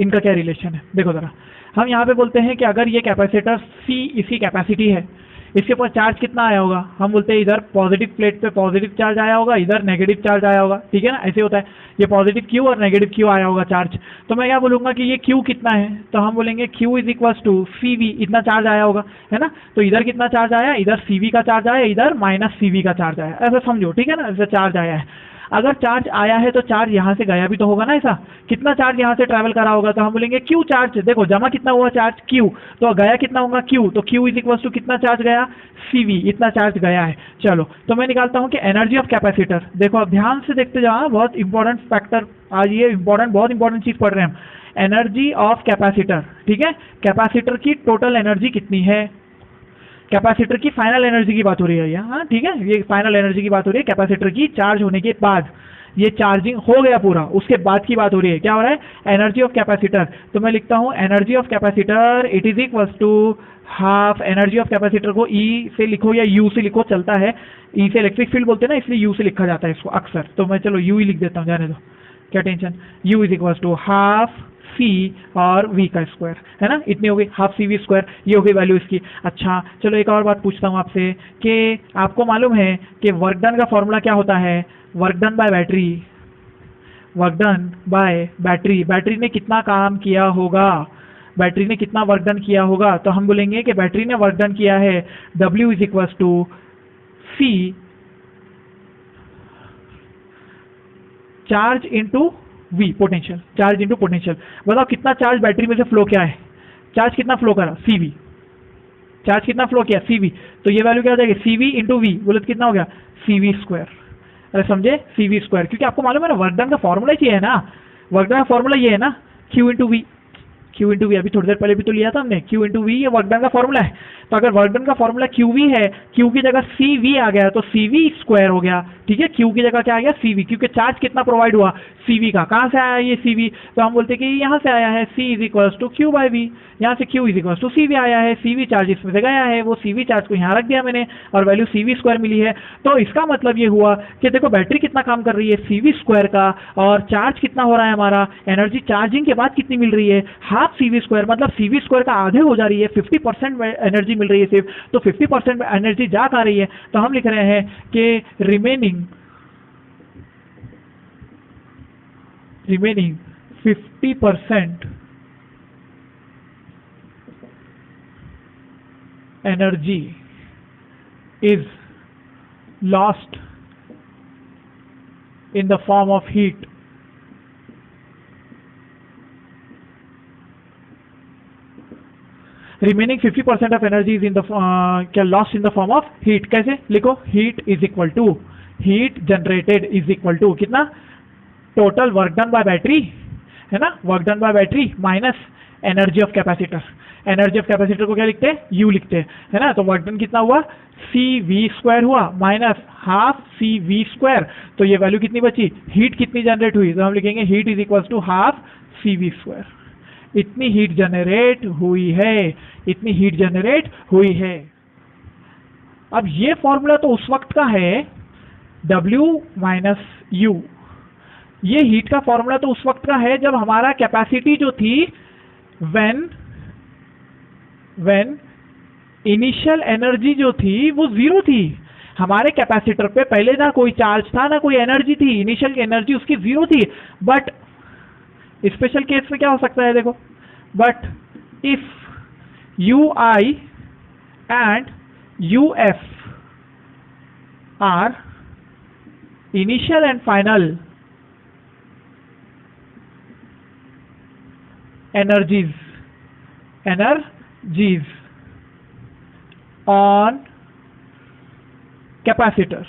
इनका क्या रिलेशन है। देखो जरा, हम यहाँ पे बोलते हैं कि अगर ये कैपेसिटर C इसकी कैपेसिटी है, इसके ऊपर चार्ज कितना आया होगा? हम बोलते हैं इधर पॉजिटिव प्लेट पे पॉजिटिव चार्ज आया होगा, इधर नेगेटिव चार्ज आया होगा। ठीक है ना? ऐसे होता है, ये पॉजिटिव Q और नेगेटिव Q आया होगा चार्ज। तो मैं क्या बोलूंगा कि ये Q कितना है? तो हम बोलेंगे Q is equal to CV, इतना चार्ज आया होगा, है ना? तो इधर कितना चार्ज आया? इधर CV का चार्ज आया, इधर माइनस CV का चार्ज आया। ऐसा समझो। ठीक है ना? ऐसा चार्ज आया है। अगर चार्ज आया है तो चार्ज यहाँ से गया भी तो होगा ना। ऐसा कितना चार्ज यहाँ से ट्रैवल करा होगा? तो हम बोलेंगे Q चार्ज। देखो जमा कितना हुआ चार्ज? Q। तो गया कितना होगा? Q। तो Q इज इक्वल टू कितना चार्ज गया? CV, इतना चार्ज गया है। चलो तो मैं निकालता हूँ कि एनर्जी ऑफ कैपेसिटर। देखो अब ध्यान से देखते जाओ, बहुत इंपॉर्टेंट फैक्टर आज ये बहुत इंपॉर्टेंट चीज पढ़ रहे हैं हम। Energy of capacitor. ठीक है? कैपेसिटर की टोटल एनर्जी कितनी है? कैपेसिटर की फाइनल एनर्जी की बात हो रही है यहाँ, हाँ ठीक है, ये फाइनल एनर्जी की बात हो रही है कैपेसिटर की चार्ज होने के बाद, ये चार्जिंग हो गया पूरा उसके बाद की बात हो रही है। क्या हो रहा है? Energy of capacitor. तो मैं लिखता हूँ energy of capacitor it is equal to half, energy of capacitor को ई से लिखो या यू से लिखो, चलता है, ई से इलेक्ट्रिक फील्ड बोलते हैं ना, इसलिए यू से लिखा जाता है इसको अक्सर, तो मैं चलो यू ही लिख देता हूँ, जाने दो, क्या tension. U is equal to half C और वी का स्क्वायर, है ना, इतनी हो गई हाफ सी वी स्क्वायर, ये हो गई वैल्यू इसकी। अच्छा चलो एक और बात पूछता हूँ आपसे कि आपको मालूम है कि वर्क डन का फॉर्मूला क्या होता है? Work done by battery, work done by battery, battery ने कितना काम किया होगा, बैटरी ने कितना वर्क डन किया होगा, तो हम बोलेंगे कि बैटरी ने वर्क डन किया है W is equal to C charge into V potential, charge into potential. बताओ कितना चार्ज बैटरी में से फ्लो किया है, चार्ज कितना फ्लो करा? CV, चार्ज कितना फ्लो किया? CV, तो ये वैल्यू क्या हो जाएगी? CV इंटू वी, बोले तो कितना हो गया? CV square. अरे समझे, CV स्क्वायर, क्योंकि आपको मालूम है ना वर्क डन का फॉर्मूला ये है ना, वर्क डन का फॉर्मूला ये है ना, Q into V, Q into V, अभी थोड़ी देर पहले भी तो लिया था हमने, Q इंटू वी ये वर्क डन का फॉर्मूला है। तो अगर वर्क डन का फॉर्मूला QV है, Q की जगह CV आ गया तो CV स्क्वायर हो गया, ठीक है, Q की जगह क्या आ गया? CV, क्योंकि चार्ज कितना प्रोवाइड हुआ? CV का। कहाँ से आया ये CV? तो हम बोलते हैं कि यहाँ से आया है, C is equal to Q by V, यहाँ से Q is equal to CV आया है, CV चार्ज इसमें से गया है, वो CV चार्ज को यहाँ रख दिया मैंने और वैल्यू CV स्क्वायर मिली है। तो इसका मतलब ये हुआ कि देखो बैटरी कितना काम कर रही है CV स्क्वायर का, और चार्ज कितना हो रहा है हमारा, एनर्जी चार्जिंग के बाद कितनी मिल रही है? हाफ CV स्क्वायर, मतलब CV स्क्वायर का आधे हो जा रही है, 50% एनर्जी मिल रही है सिर्फ, तो 50% एनर्जी जा आ रही है, तो हम लिख रहे हैं कि remaining 50% energy is lost in the form of heat. Remaining 50% of energy is in the lost in the form of heat। कैसे लिखो? heat is equal to, heat generated is equal to कितना? Total work done by battery, है ना, work done by battery minus energy of capacitor. Energy of capacitor को क्या लिखते हैं? You लिखते हैं, है ना। तो वर्क डन कितना हुआ? CV स्क्वायर हुआ माइनस हाफ CV स्क्वायर, तो ये वैल्यू कितनी बची? हीट कितनी जनरेट हुई? तो हम लिखेंगे heat is equal to half CV square. इतनी हीट जनरेट हुई है, इतनी हीट जनरेट हुई है। अब ये फॉर्मूला तो उस वक्त का है W माइनस U, ये हीट का फॉर्मूला तो उस वक्त का है जब हमारा कैपेसिटी जो थी व्हेन इनिशियल एनर्जी जो थी वो जीरो थी। हमारे कैपेसिटर पे पहले ना कोई चार्ज था ना कोई एनर्जी थी, इनिशियल एनर्जी उसकी जीरो थी। बट स्पेशल केस में क्या हो सकता है देखो, but if UI and UF are initial and final energies on capacitor.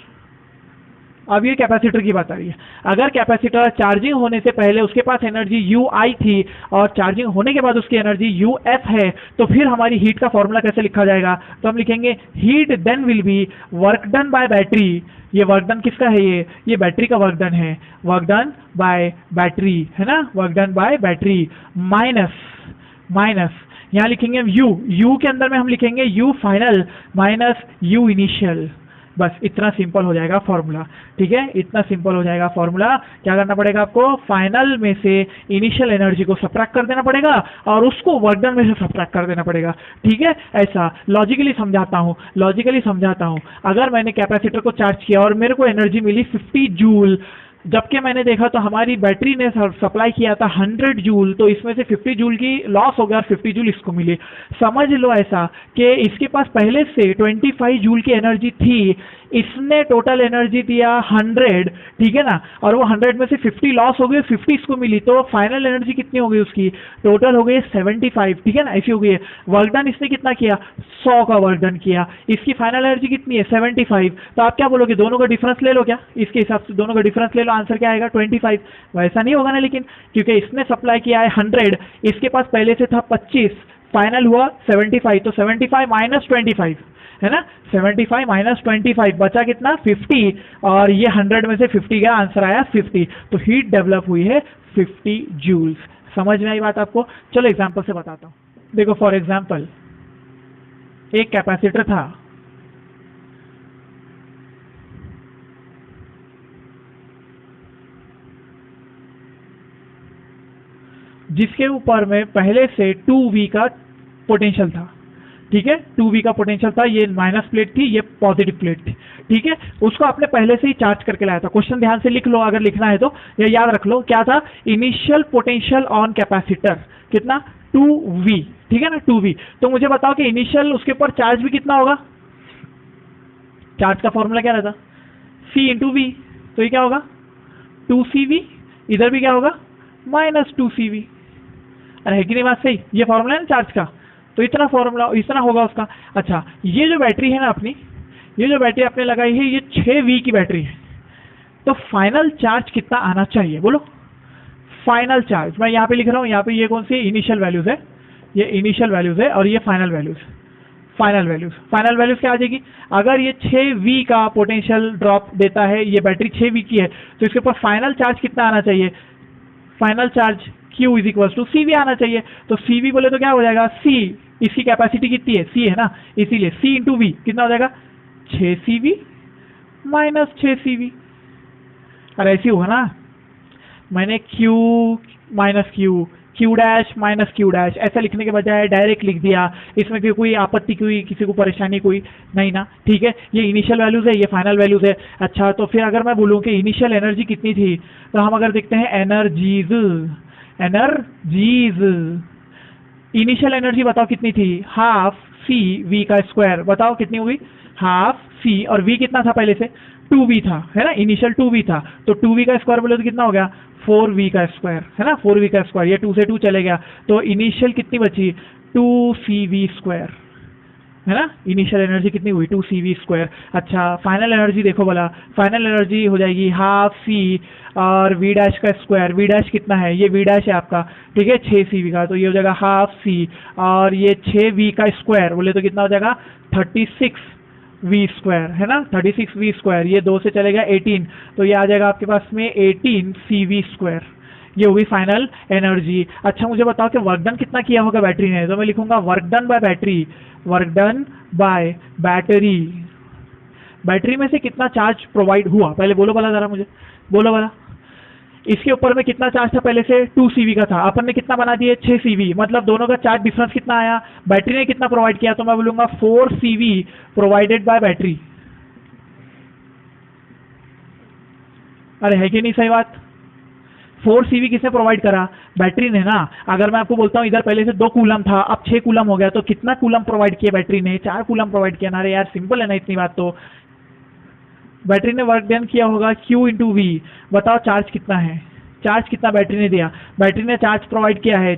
अब ये कैपेसिटर की बात आ रही है। अगर कैपेसिटर चार्जिंग होने से पहले उसके पास एनर्जी UI थी और चार्जिंग होने के बाद उसकी एनर्जी UF है, तो फिर हमारी हीट का फॉर्मूला कैसे लिखा जाएगा? तो हम लिखेंगे heat then will be work done by battery. ये वर्क डन किसका है? ये बैटरी का वर्क डन है, वर्क डन बाय बैटरी, है ना, work done by battery minus यहाँ लिखेंगे हम U के अंदर में हम लिखेंगे U final minus U initial. बस इतना सिंपल हो जाएगा फॉर्मूला, ठीक है, इतना सिंपल हो जाएगा फॉर्मूला। क्या करना पड़ेगा आपको? फाइनल में से इनिशियल एनर्जी को सबट्रैक्ट कर देना पड़ेगा और उसको वर्क डन में से सबट्रैक्ट कर देना पड़ेगा, ठीक है। ऐसा लॉजिकली समझाता हूँ। अगर मैंने कैपेसिटर को चार्ज किया और मेरे को एनर्जी मिली 50 जूल, जबकि मैंने देखा तो हमारी बैटरी ने सप्लाई किया था 100 जूल, तो इसमें से 50 जूल की लॉस हो गया और 50 जूल इसको मिली। समझ लो ऐसा कि इसके पास पहले से 25 जूल की एनर्जी थी, इसने टोटल एनर्जी दिया 100, ठीक है ना, और वो 100 में से 50 लॉस हो गई, 50 इसको मिली, तो फाइनल एनर्जी कितनी हो गई उसकी? टोटल हो गई 75, ठीक है ना, ऐसी हो गई है। वर्क डन इसने कितना किया? 100 का वर्क डन किया, इसकी फाइनल एनर्जी कितनी है? 75। तो आप क्या बोलोगे? दोनों का डिफरेंस ले लो क्या? इसके हिसाब से दोनों का डिफरेंस ले लो, आंसर क्या आएगा? 25। वैसा नहीं होगा ना, लेकिन क्योंकि इसने सप्लाई किया है 100, इसके पास पहले से था 25, फाइनल हुआ 75, तो 75 माइनस 25, है ना। 75 माइनस 25 बचा कितना 50, और ये 100 में से 50 का आंसर आया 50, तो हीट डेवलप हुई है 50 जूल्स। समझ में आई बात आपको? चलो एग्जांपल से बताता हूँ। देखो फॉर एग्जांपल एक कैपेसिटर था, जिसके ऊपर में पहले से 2V का पोटेंशियल था, ठीक है। 2V का पोटेंशियल था, ये माइनस प्लेट थी, ये पॉजिटिव प्लेट थी, ठीक है। उसको आपने पहले से ही चार्ज करके लाया था। क्वेश्चन ध्यान से लिख लो अगर लिखना है तो, या याद रख लो क्या था। इनिशियल पोटेंशियल ऑन कैपेसिटर कितना 2V, ठीक है ना 2V। तो मुझे बताओ कि इनिशियल उसके ऊपर चार्ज भी कितना होगा। चार्ज का फॉर्मूला क्या रहता C इंटू वी, तो ये क्या होगा 2CV, इधर भी क्या होगा माइनस 2CV। अरे है कि नहीं बात सही? ये फॉर्मूला है ना चार्ज का, तो इतना फॉर्मूला इतना होगा उसका। अच्छा ये जो बैटरी है ना अपनी, ये जो बैटरी आपने लगाई है ये 6V की बैटरी है, तो फाइनल चार्ज कितना आना चाहिए बोलो। फाइनल चार्ज मैं यहाँ पे लिख रहा हूँ, यहाँ पे ये कौन सी इनिशियल वैल्यूज है, ये इनिशियल वैल्यूज है, और ये फाइनल वैल्यूज। फाइनल वैल्यूज क्या आ जाएगी। अगर ये 6V का पोटेंशियल ड्रॉप देता है, ये बैटरी 6V की है, तो इसके ऊपर फाइनल चार्ज कितना आना चाहिए। Final charge Q is equal to CV आना चाहिए। तो CV बोले तो क्या हो जाएगा C, इसकी कैपेसिटी कितनी है C है ना, इसीलिए C इंटू वी कितना हो जाएगा 6CV माइनस 6CV। अरे ऐसी होगा ना, मैंने Q minus Q dash minus Q dash ऐसा लिखने के बजाय डायरेक्ट लिख दिया। इसमें कोई आपत्ति कोई किसी को परेशानी कोई नहीं ना, ठीक है। ये इनिशियल वैल्यूज है, ये फाइनल वैल्यूज है। अच्छा तो फिर अगर मैं बोलूँ कि इनिशियल एनर्जी कितनी थी, तो हम अगर देखते हैं एनर्जीज, इनिशियल एनर्जी बताओ कितनी थी, हाफ CV का स्क्वायर। बताओ कितनी हुई, हाफ C, और V कितना था पहले से 2V था, है ना, इनिशियल 2V था, तो 2V का स्क्वायर बोले तो कितना हो गया 4V का स्क्वायर, है ना, 4V का स्क्वायर। ये 2 से 2 चले गया, तो इनिशियल कितनी बची 2CV स्क्वायर, है ना। इनिशियल एनर्जी कितनी हुई 2CV स्क्वायर। अच्छा फाइनल एनर्जी देखो बोला, फाइनल एनर्जी हो जाएगी हाफ C और V डैश का स्क्वायर। V डैश कितना है, ये V डैश है आपका, ठीक है 6CV का, तो ये हो जाएगा हाफ C, और ये 6V का स्क्वायर बोले तो कितना हो जाएगा 36V स्क्वायर, है ना 36V स्क्वायर। ये 2 से चलेगा 18, तो ये आ जाएगा आपके पास में 18CV स्क्वायर। ये होगी फाइनल एनर्जी। अच्छा मुझे बताओ कि वर्क डन कितना किया होगा बैटरी ने, तो मैं लिखूंगा work done by battery, work done by battery. Battery में से कितना चार्ज प्रोवाइड हुआ पहले बोलो भला, जरा मुझे बोलो भला। इसके ऊपर में कितना चार्ज था पहले से 2CV का था, अपन ने कितना बना दिए 6CV, मतलब दोनों का चार्ज डिफरेंस कितना आया, बैटरी ने कितना प्रोवाइड किया, तो मैं बोलूंगा 4CV प्रोवाइडेड बाय बैटरी। अरे है कि नहीं सही बात। 4CV किसने प्रोवाइड करा, बैटरी ने ना। अगर मैं आपको बोलता हूँ इधर पहले से 2 कूलम था, अब 6 कूलम हो गया, तो कितना कूलम प्रोवाइड किया बैटरी ने, 4 कूलम प्रोवाइड किया ना। अरे यार सिंपल है ना इतनी बात। तो बैटरी ने वर्क डन किया होगा Q इंटू वी। बताओ चार्ज कितना है, चार्ज कितना बैटरी ने दिया। बैटरी ने चार्ज प्रोवाइड किया है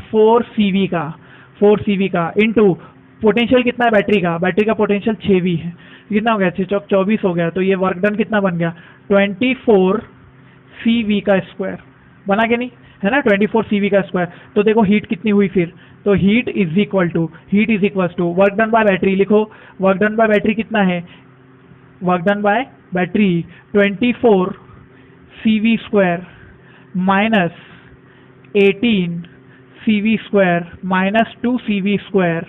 4CV का, 4CV का इंटू पोटेंशियल कितना है बैटरी का, बैटरी का पोटेंशियल 6V है, कितना हो गया 6 चौक 24 हो गया। तो ये वर्क डन कितना बन गया 24CV का स्क्वायर, बना के नहीं, है ना 24CV का स्क्वायर। तो देखो हीट कितनी हुई फिर, तो heat is equal to work done by battery. लिखो वर्क डन बाय बैटरी कितना है, work done by battery 24CV square minus 18CV square minus 2CV square.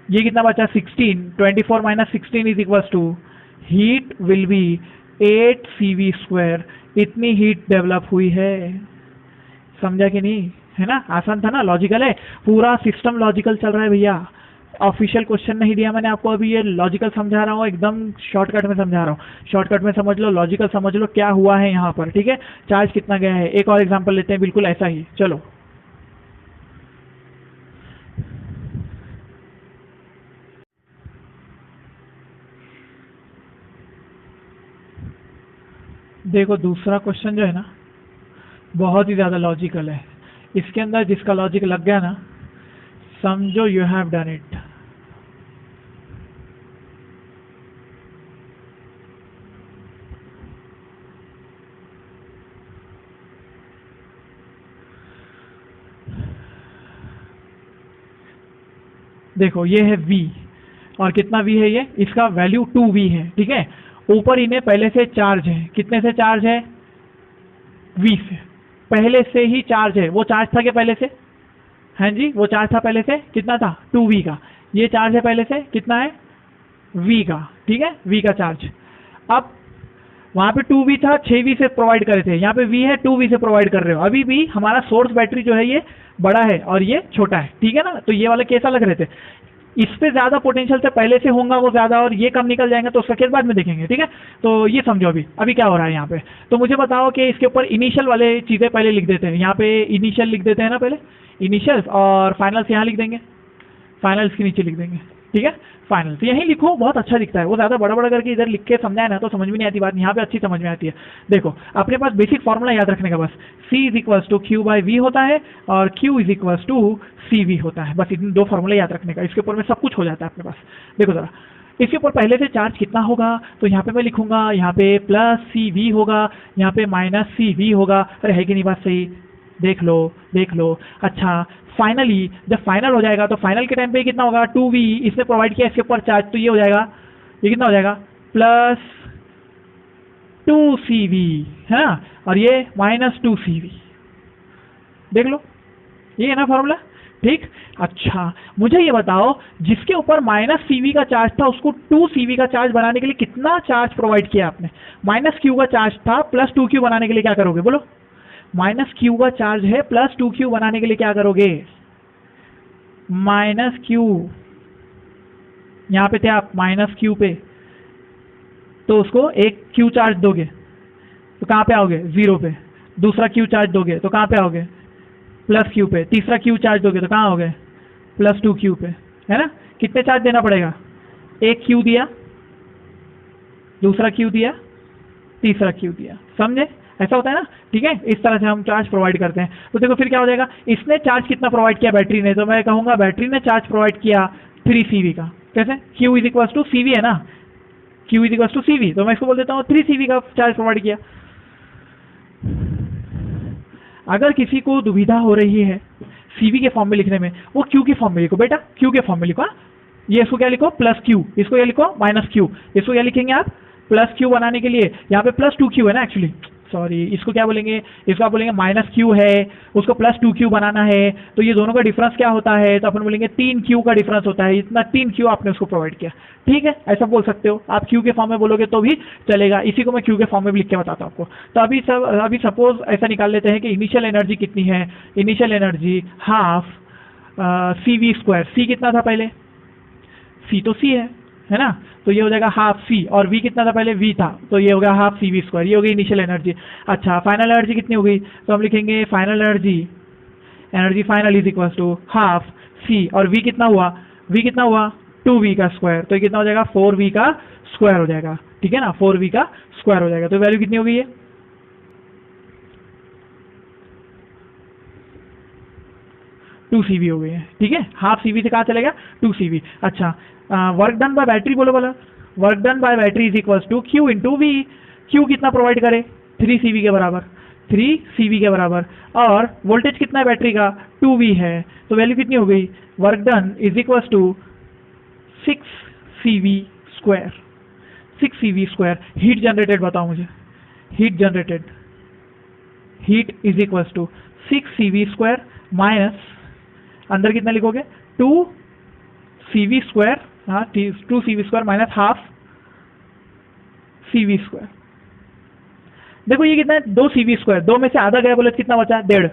ये कितना बचा 16, 24 minus 16 is equal to heat will be 8CV square. इतनी heat develop हुई है, समझा कि नहीं, है ना। आसान था ना, लॉजिकल है, पूरा सिस्टम लॉजिकल चल रहा है भैया। ऑफिशियल क्वेश्चन नहीं दिया मैंने आपको, अभी ये लॉजिकल समझा रहा हूँ, एकदम शॉर्टकट में समझा रहा हूँ। शॉर्टकट में समझ लो, लॉजिकल समझ लो क्या हुआ है यहाँ पर, ठीक है। चार्ज कितना गया है, एक और एग्जांपल लेते हैं बिल्कुल ऐसा ही। चलो देखो दूसरा क्वेश्चन जो है ना बहुत ही ज़्यादा लॉजिकल है। इसके अंदर जिसका लॉजिक लग गया ना, समझो यू हैव डन इट। देखो ये है V, और कितना V है ये, इसका वैल्यू 2V है, ठीक है। ऊपर इन्हें पहले से चार्ज है, कितने से चार्ज है, V से, पहले से ही चार्ज है। वो चार्ज था क्या पहले से, हाँ जी वो चार्ज था पहले से, कितना था 2V का, ये चार्ज है पहले से कितना है V का, ठीक है, V का चार्ज। अब वहाँ पे 2V था, 6V से प्रोवाइड करे थे, यहाँ पे V है 2V से प्रोवाइड कर रहे हो। अभी भी हमारा सोर्स बैटरी जो है ये बड़ा है और ये छोटा है, ठीक है ना। तो ये वाले केस अलग रहते, इस पे ज्यादा पोटेंशियल से पहले से होगा वो ज्यादा और ये कम निकल जाएंगे, तो उसका केस बाद में देखेंगे, ठीक है। तो ये समझो अभी क्या हो रहा है यहाँ पे। तो मुझे बताओ कि इसके ऊपर इनिशियल वाले चीजें पहले लिख देते हैं, यहाँ पे इनिशियल लिख देते हैं ना, पहले इनिशियल, और फाइनल्स यहाँ लिख देंगे, फाइनल्स के नीचे लिख देंगे, ठीक है। फाइनल तो यहीं लिखो, बहुत अच्छा दिखता है। वो ज़्यादा बड़ा बड़ा करके इधर लिख के समझाए ना तो समझ में नहीं आती बात, यहाँ पे अच्छी समझ में आती है। देखो अपने पास बेसिक फॉर्मूला याद रखने का, बस C is equals to Q by V होता है और Q is equals to CV होता है। बस इन दो फॉर्मूले याद रखने का, इसके ऊपर में सब कुछ हो जाता है अपने पास। देखो ज़रा इसके ऊपर पहले से चार्ज कितना होगा, तो यहाँ पे मैं लिखूंगा, यहाँ पे प्लस CV होगा, यहाँ पे माइनस CV होगा। अरे है कि नहीं बात सही, देख लो। अच्छा फाइनली जब फाइनल हो जाएगा तो फाइनल के टाइम पे कितना होगा, 2V इसने प्रोवाइड किया इसके ऊपर चार्ज, तो ये हो जाएगा, ये कितना हो जाएगा प्लस 2CV है ना, और ये माइनस 2CV। देख लो ये है ना फॉर्मूला, ठीक। अच्छा मुझे ये बताओ जिसके ऊपर माइनस CV का चार्ज था उसको 2CV का चार्ज बनाने के लिए कितना चार्ज प्रोवाइड किया आपने। माइनस Q का चार्ज था, प्लस 2Q बनाने के लिए क्या करोगे बोलो। माइनस Q का चार्ज है, प्लस 2Q बनाने के लिए क्या करोगे, माइनस Q, यहाँ पे थे आप माइनस Q पे, तो उसको एक Q चार्ज दोगे तो कहाँ पे आओगे 0 पे, दूसरा Q चार्ज दोगे तो कहाँ पे आओगे प्लस Q पे, तीसरा Q चार्ज दोगे तो कहाँ आओगे प्लस 2Q पे, है ना। कितने चार्ज देना पड़ेगा, एक Q दिया, दूसरा Q दिया, तीसरा Q दिया, समझे, ऐसा होता है ना, ठीक है। इस तरह से हम चार्ज प्रोवाइड करते हैं। तो देखो फिर क्या हो जाएगा, इसने चार्ज कितना प्रोवाइड किया बैटरी ने, तो मैं कहूँगा बैटरी ने चार्ज प्रोवाइड किया 3CV का। कैसे, Q is equals to CV है ना, Q is equals to CV, तो मैं इसको बोल देता हूँ 3CV का चार्ज प्रोवाइड किया। अगर किसी को दुविधा हो रही है CV के फॉर्म में लिखने में, वो Q के फॉर्म में लिखो बेटा, Q के फॉर्म में लिखो। ये इसको क्या लिखो प्लस Q, इसको क्या लिखो माइनस Q, इसको क्या लिखेंगे आप प्लस Q बनाने के लिए, यहाँ पे प्लस 2Q है ना एक्चुअली, सॉरी इसको क्या बोलेंगे, इसको आप बोलेंगे माइनस Q है, उसको प्लस 2Q बनाना है, तो ये दोनों का डिफरेंस क्या होता है, तो अपन बोलेंगे 3Q का डिफरेंस होता है, इतना 3Q आपने उसको प्रोवाइड किया, ठीक है। ऐसा बोल सकते हो आप, Q के फॉर्म में बोलोगे तो भी चलेगा, इसी को मैं Q के फॉर्म में भी लिख के बताता हूँ आपको। तो अभी सपोज ऐसा निकाल लेते हैं कि इनिशियल एनर्जी कितनी है, initial energy half CV square, C कितना था पहले, C तो C है ना, तो ये हो जाएगा हाफ C, और V कितना था पहले, V था, तो ये हो गया हाफ CV स्क्वायर, ये हो गई इनिशियल एनर्जी। अच्छा फाइनल एनर्जी कितनी हो गई, तो हम लिखेंगे final energy final is equal to half C, और V कितना हुआ 2V का स्क्वायर, तो ये कितना हो जाएगा 4V का स्क्वायर हो जाएगा, ठीक है ना, 4V का स्क्वायर हो जाएगा। तो वैल्यू कितनी हो गई है 2CV हो गई है, ठीक है। हाफ CV से कहाँ चलेगा 2CV। अच्छा वर्क डन बाय बैटरी बोलो बोला, work done by battery is equals to Q into V। Q कितना प्रोवाइड करे 3CV के बराबर, 3CV के बराबर, और वोल्टेज कितना है बैटरी का 2V है, तो वैल्यू कितनी हो गई work done is equals to 6CV square, 6CV square. Heat generated बताओ मुझे, heat is equals to 6CV square minus अंदर कितना लिखोगे 2CV स्क्वायर, हाँ 2CV square minus half CV square. देखो ये कितना है 2CV स्क्वायर, 2 में से आधा गया बोले कितना बचा 1.5,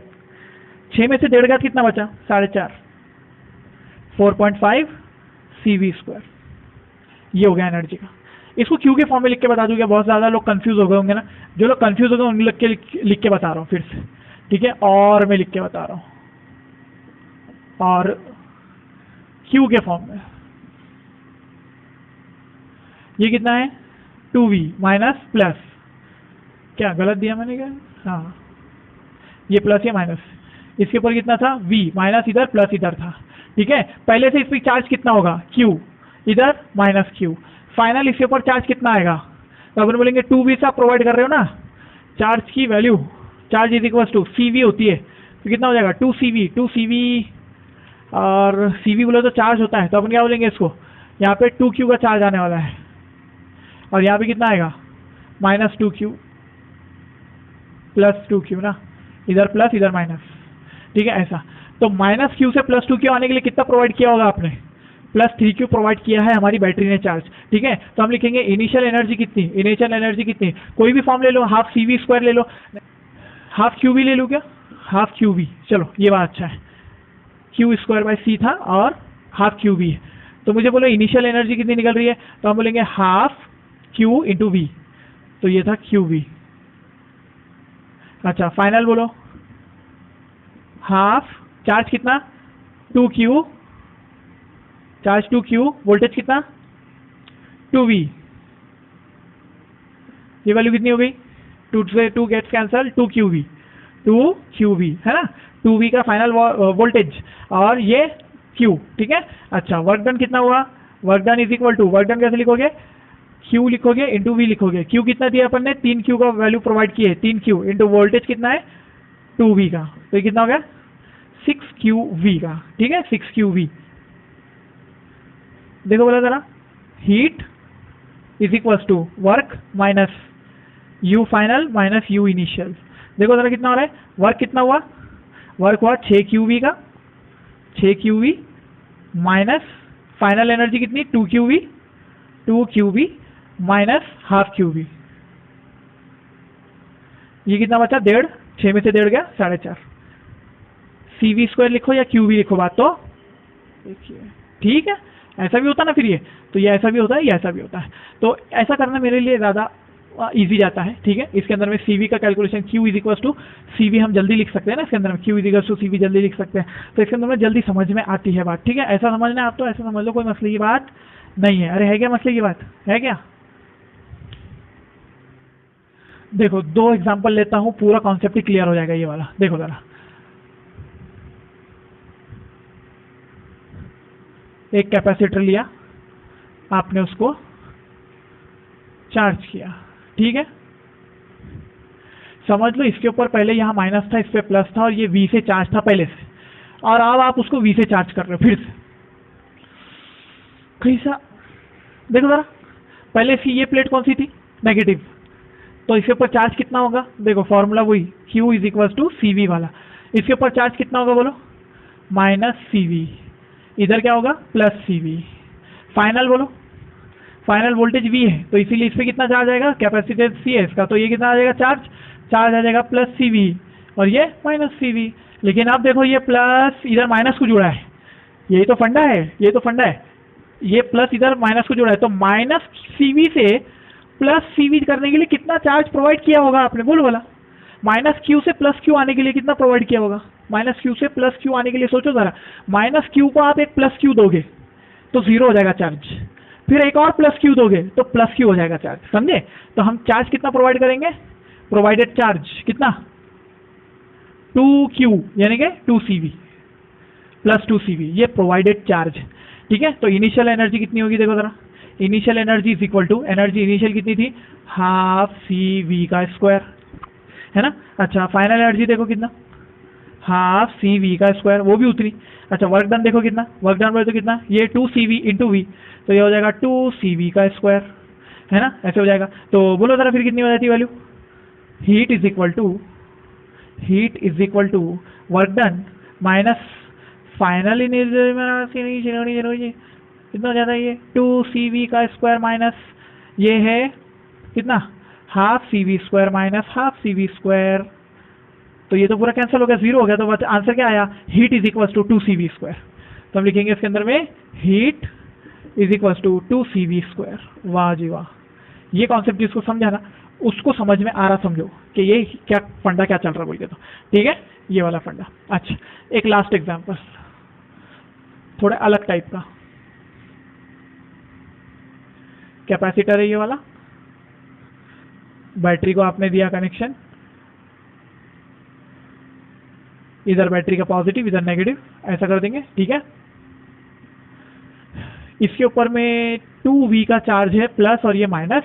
6 में से 1.5 गया कितना बचा 4.5, 4.5 CV स्क्वायर, ये हो गया एनर्जी का। इसको Q के फॉर्म में लिख के बता दूंगा, बहुत ज़्यादा लोग कंफ्यूज हो गए होंगे ना, जो लोग कंफ्यूज हो गए उन लिख के बता रहा हूँ फिर से, ठीक है, और मैं लिख के बता रहा हूँ, और Q के फॉर्म में ये कितना है 2V माइनस प्लस, क्या गलत दिया मैंने क्या, हाँ ये प्लस या माइनस, इसके ऊपर कितना था V माइनस इधर प्लस इधर था, ठीक है। पहले से इस पर चार्ज कितना होगा Q, इधर माइनस Q, फाइनल इसके ऊपर चार्ज कितना आएगा, तो अपन बोलेंगे 2V से आप प्रोवाइड कर रहे हो ना, चार्ज की value charge is equal to CV होती है, तो कितना हो जाएगा 2CV, और CV बोले तो चार्ज होता है, तो अपन क्या बोलेंगे इसको, यहाँ पे 2Q का चार्ज आने वाला है और यहाँ पे कितना आएगा -2Q +2Q ना, इधर प्लस इधर माइनस, ठीक है ऐसा। तो -Q से +2Q आने के लिए कितना प्रोवाइड किया होगा आपने, +3Q प्रोवाइड किया है हमारी बैटरी ने चार्ज, ठीक है। तो हम लिखेंगे इनिशियल एनर्जी कितनी, इनिशियल एनर्जी कितनी, कोई भी फॉर्म ले लो, हाफ CV² ले लो, हाफ QV ले लो, क्या हाफ QV, चलो ये बात अच्छा है, Q²/C था और हाफ QV है। तो मुझे बोलो इनिशियल एनर्जी कितनी निकल रही है, तो हम बोलेंगे हाफ Q × V, तो ये था QV। अच्छा फाइनल बोलो, हाफ चार्ज कितना 2Q, चार्ज 2Q, वोल्टेज कितना 2V, ये वैल्यू कितनी हो गई, 2 से 2 गेट्स कैंसल, 2QV है ना, 2V का फाइनल वोल्टेज और ये Q, ठीक है। अच्छा वर्क डन कितना हुआ, work done is equal to, work done कैसे लिखोगे, Q लिखोगे इंटू V लिखोगे, Q कितना दिया अपन ने 3Q का वैल्यू प्रोवाइड किए, 3Q इंटू वोल्टेज कितना है 2V का, तो ये कितना हो गया 6QV का, ठीक है 6QV। देखो बोला जरा, heat is equals to work minus U final minus U initial, देखो जरा कितना हो रहा है, वर्क कितना हुआ, वर्क हुआ 6QV का, 6QV माइनस फाइनल एनर्जी कितनी 2QV माइनस हाफ QV, ये कितना बचा 1.5, 6 में से 1.5 गया 4.5, CV² लिखो या QV लिखो, बात तो देखिए, ठीक है ऐसा भी होता ना फिर ये, तो ये ऐसा भी होता है, ये ऐसा भी होता है, तो ऐसा करना मेरे लिए ज़्यादा इजी जाता है, ठीक है। इसके अंदर में CV का कैलकुलेशन Q = CV हम जल्दी लिख सकते हैं ना, इसके अंदर में Q = CV जल्दी लिख सकते हैं, तो इसके अंदर में जल्दी समझ में आती है बात, ठीक है। ऐसा समझना है आप, तो ऐसा समझ लो, कोई मसले की बात नहीं है। अरे है क्या मसले की बात, है क्या, देखो 2 एग्जाम्पल लेता हूँ, पूरा कॉन्सेप्ट ही क्लियर हो जाएगा ये वाला। देखो जरा, एक कैपेसिटर लिया आपने, उसको चार्ज किया, ठीक है, समझ लो इसके ऊपर पहले यहाँ माइनस था, इस पे प्लस था और ये V से चार्ज था पहले से, और अब आप उसको V से चार्ज कर रहे हो फिर से, कैसा, देखो जरा, पहले से ये प्लेट कौन सी थी नेगेटिव, तो इसके ऊपर चार्ज कितना होगा, देखो फॉर्मूला वही Q = CV वाला, इसके ऊपर चार्ज कितना होगा बोलो -CV, इधर क्या होगा +CV, फाइनल बोलो, फाइनल वोल्टेज V है, तो इसीलिए इस पर कितना चार्ज आएगा, कैपेसिटेंस C है इसका, तो ये कितना आ जाएगा चार्ज आ जाएगा +CV और ये -CV। लेकिन अब देखो ये प्लस इधर माइनस को जुड़ा है, यही तो फंडा है, ये तो फंडा है, ये प्लस इधर माइनस को जुड़ा है, तो -CV से +CV करने के लिए कितना चार्ज प्रोवाइड किया होगा आपने, बोलो बोला, -Q से +Q आने के लिए कितना प्रोवाइड किया होगा, -Q से +Q आने के लिए सोचो जरा, -Q को आप एक +Q दोगे तो 0 हो जाएगा चार्ज, फिर एक और +Q दोगे तो +Q हो जाएगा चार्ज, समझे। तो हम चार्ज कितना प्रोवाइड करेंगे, प्रोवाइडेड चार्ज कितना 2Q यानी कि 2CV +2CV, ये प्रोवाइडेड चार्ज, ठीक है। तो इनिशियल एनर्जी कितनी होगी, देखो जरा, initial energy is equal to, energy initial कितनी थी हाफ CV², है ना। अच्छा फाइनल एनर्जी देखो कितना, हाफ CV², वो भी उतनी। अच्छा वर्क डन देखो कितना, वर्क डन बोले तो कितना, ये 2CV × V, तो ये हो जाएगा 2CV², है ना, ऐसे हो जाएगा। तो बोलो जरा फिर कितनी हो जाती है value, heat is equal to work done minus final energy, कितना हो जाता है ये 2CV² माइनस ये है कितना half CV² minus half CV², तो ये तो पूरा कैंसिल हो गया, 0 हो गया, तो आंसर क्या आया, heat is equal to 2CV²। तो हम लिखेंगे इसके अंदर में heat is equal to 2CV²। वाह जी वाह, ये कॉन्सेप्ट जिसको समझा ना उसको समझ में आ रहा, समझो कि ये क्या फंडा क्या चल रहा बोल के, तो ठीक है ये वाला फंडा। अच्छा एक लास्ट एग्जांपल थोड़ा अलग टाइप का, कैपेसिटर है ये वाला, बैटरी को आपने दिया कनेक्शन, इधर बैटरी का पॉजिटिव इधर नेगेटिव, ऐसा कर देंगे, ठीक है। इसके ऊपर में 2V का चार्ज है प्लस और ये माइनस,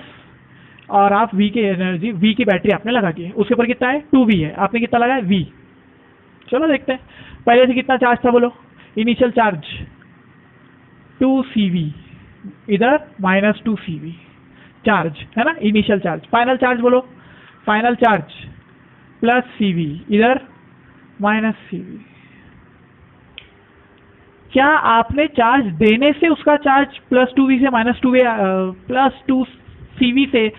और आप V की एनर्जी, V की बैटरी आपने लगा दी है, उसके ऊपर कितना है 2V है, आपने कितना लगाया V। चलो देखते हैं पहले से कितना चार्ज था, बोलो इनिशियल चार्ज 2CV इधर -2CV चार्ज है ना, इनिशियल चार्ज। फाइनल चार्ज बोलो, फाइनल चार्ज +CV, इधर -CV। क्या आपने चार्ज देने से उसका चार्ज +2V से +2CV से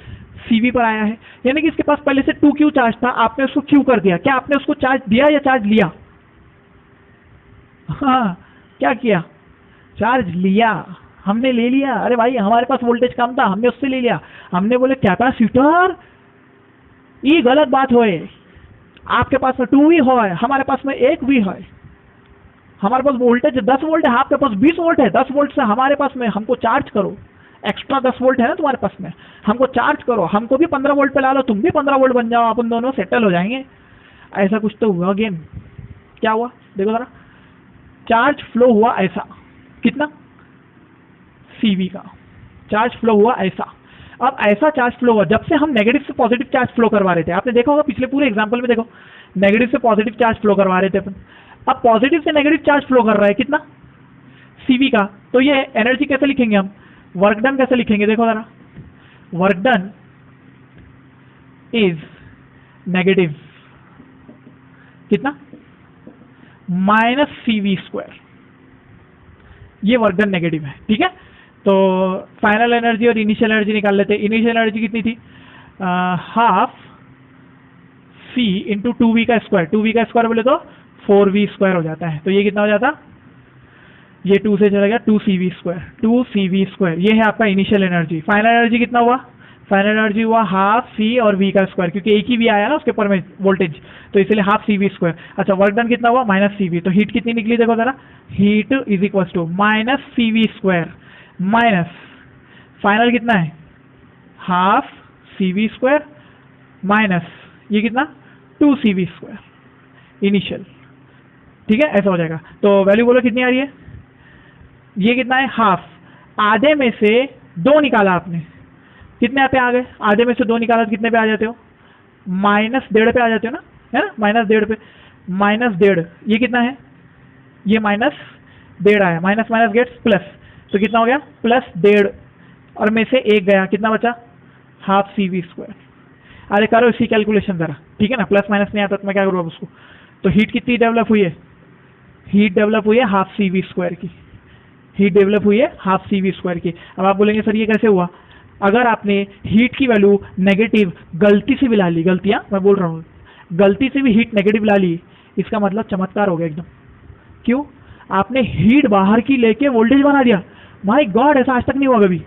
CV पर आया है? यानी कि इसके पास पहले से 2Q चार्ज था, आपने उसको Q कर दिया। क्या आपने उसको चार्ज दिया या चार्ज लिया? हाँ, क्या किया? चार्ज लिया, हमने ले लिया। अरे भाई हमारे पास वोल्टेज कम था, हमने उससे ले लिया। हमने बोले कैपेसिटर, ये गलत बात होए। आपके पास में 2V हो, हमारे पास में 1V है। हमारे पास वोल्टेज 10 वोल्ट है, आपके पास 20 वोल्ट है। 10 वोल्ट से हमारे पास में हमको चार्ज करो, एक्स्ट्रा 10 वोल्ट है ना तुम्हारे पास में, हमको चार्ज करो। हमको भी 15 वोल्ट पे ला लो, तुम भी 15 वोल्ट बन जाओ, अपन दोनों सेटल हो जाएंगे। ऐसा कुछ तो हुआ गेम। क्या हुआ देखो जरा, चार्ज फ्लो हुआ ऐसा, कितना? CV का चार्ज फ्लो हुआ ऐसा। अब ऐसा चार्ज फ्लो हुआ, जब से हम नेगेटिव से पॉजिटिव चार्ज फ्लो करवा रहे थे, आपने देखा होगा पिछले पूरे एग्जाम्पल में, देखो नेगेटिव से पॉजिटिव चार्ज फ्लो करवा रहे थे अपन। अब पॉजिटिव से नेगेटिव चार्ज फ्लो कर रहा है, कितना? CV का। तो ये एनर्जी कैसे लिखेंगे हम, वर्क डन कैसे लिखेंगे? देखो जरा, वर्क डन इज नेगेटिव, कितना? -CV²। ये वर्क डन नेगेटिव है, ठीक है। तो फाइनल एनर्जी और इनिशियल एनर्जी निकाल लेते हैं। इनिशियल एनर्जी कितनी थी? हाफ C इंटू 2V का स्क्वायर। 2V का स्क्वायर बोले तो 4V² हो जाता है। तो ये कितना हो जाता? ये 2 से चला गया, 2CV²। 2CV², ये है आपका इनिशियल एनर्जी। फाइनल एनर्जी कितना हुआ? फाइनल एनर्जी हुआ हाफ C और V का स्क्वायर, क्योंकि एक ही V आया ना उसके ऊपर में वोल्टेज, तो इसलिए हाफ CV²। अच्छा, वर्क डन कितना हुआ? -CV। तो हीट कितनी निकली देखो जरा, heat is equal to -CV² minus final कितना है? हाफ CV² माइनस ये कितना? 2CV² इनिशियल, ठीक है। ऐसा हो जाएगा। तो वैल्यू बोलो कितनी आ रही है? ये कितना है? हाफ। आधे में से 2 निकाला आपने, कितने पे आ गए? आधे में से 2 निकाला तो कितने पे आ जाते हो? -1.5 पे आ जाते हो ना, है ना, -1.5 पे। -1.5, ये कितना है? ये -1.5 आया, माइनस माइनस गेट्स प्लस, तो कितना हो गया? +1.5, और में से 1 गया, कितना बचा? Half CV²। अरे करो इसकी कैलकुलेशन जरा, ठीक है ना। प्लस माइनस नहीं आता तो मैं क्या करूँ अब उसको। तो हीट कितनी डेवलप हुई है? हीट डेवलप हुई है हाफ CV² की। हीट डेवलप हुई है हाफ CV² की। अब आप बोलेंगे सर ये कैसे हुआ? अगर आपने हीट की वैल्यू नेगेटिव गलती से भी ला ली, गलतियां मैं बोल रहा हूँ, गलती से भी हीट नेगेटिव ला ली, इसका मतलब चमत्कार हो गया एकदम। क्यों? आपने हीट बाहर की लेके वोल्टेज बना दिया। माय गॉड, ऐसा आज तक नहीं हुआ कभी,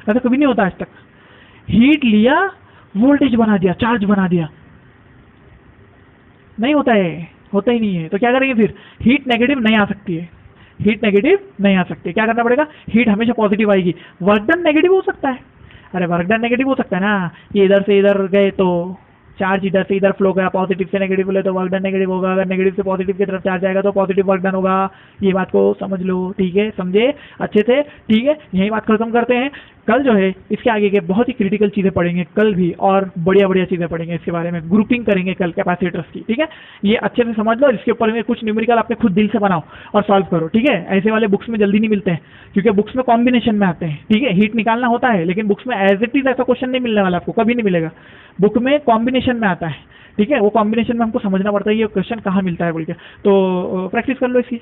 ऐसा कभी नहीं होता आज तक। हीट लिया, वोल्टेज बना दिया, चार्ज बना दिया, नहीं होता है, होता ही नहीं है। तो क्या करेंगे फिर? हीट नेगेटिव नहीं आ सकती है, हीट नेगेटिव नहीं आ सकती। क्या करना पड़ेगा? हीट हमेशा पॉजिटिव आएगी। वर्क डन नेगेटिव हो सकता है, अरे वर्क डन नेगेटिव हो सकता है ना, ये इधर से इधर गए तो चार्ज इधर से इधर फ्लो गया, पॉजिटिव से नेगेटिव बोले तो वर्क डन नेगेटिव होगा। अगर नेगेटिव से पॉजिटिव की तरफ चार्ज आएगा तो पॉजिटिव वर्क डन होगा। ये बात को समझ लो, ठीक है, समझे अच्छे से, ठीक है। यही बात खत्म करते हैं। कल जो है इसके आगे के बहुत ही क्रिटिकल चीज़ें पढ़ेंगे कल भी, और बढ़िया बढ़िया चीज़ें पढ़ेंगे इसके बारे में, ग्रुपिंग करेंगे कल कैपेसिटर्स की, ठीक है। ये अच्छे से समझ लो, इसके ऊपर में कुछ न्यूमेरिकल अपने खुद दिल से बनाओ और सॉल्व करो, ठीक है। ऐसे वाले बुक्स में जल्दी नहीं मिलते हैं, क्योंकि बुक्स में कॉम्बिनेशन में आते हैं, ठीक है। हीट निकालना होता है, लेकिन बुक्स में एज इट इज ऐसा क्वेश्चन नहीं मिलने वाला आपको, कभी नहीं मिलेगा। बुक में कॉम्बिनेशन में आता है, ठीक है। वो कॉम्बिनेशन में हमको समझना पड़ता है ये क्वेश्चन कहाँ मिलता है बोल के। तो प्रैक्टिस कर लो इसकी।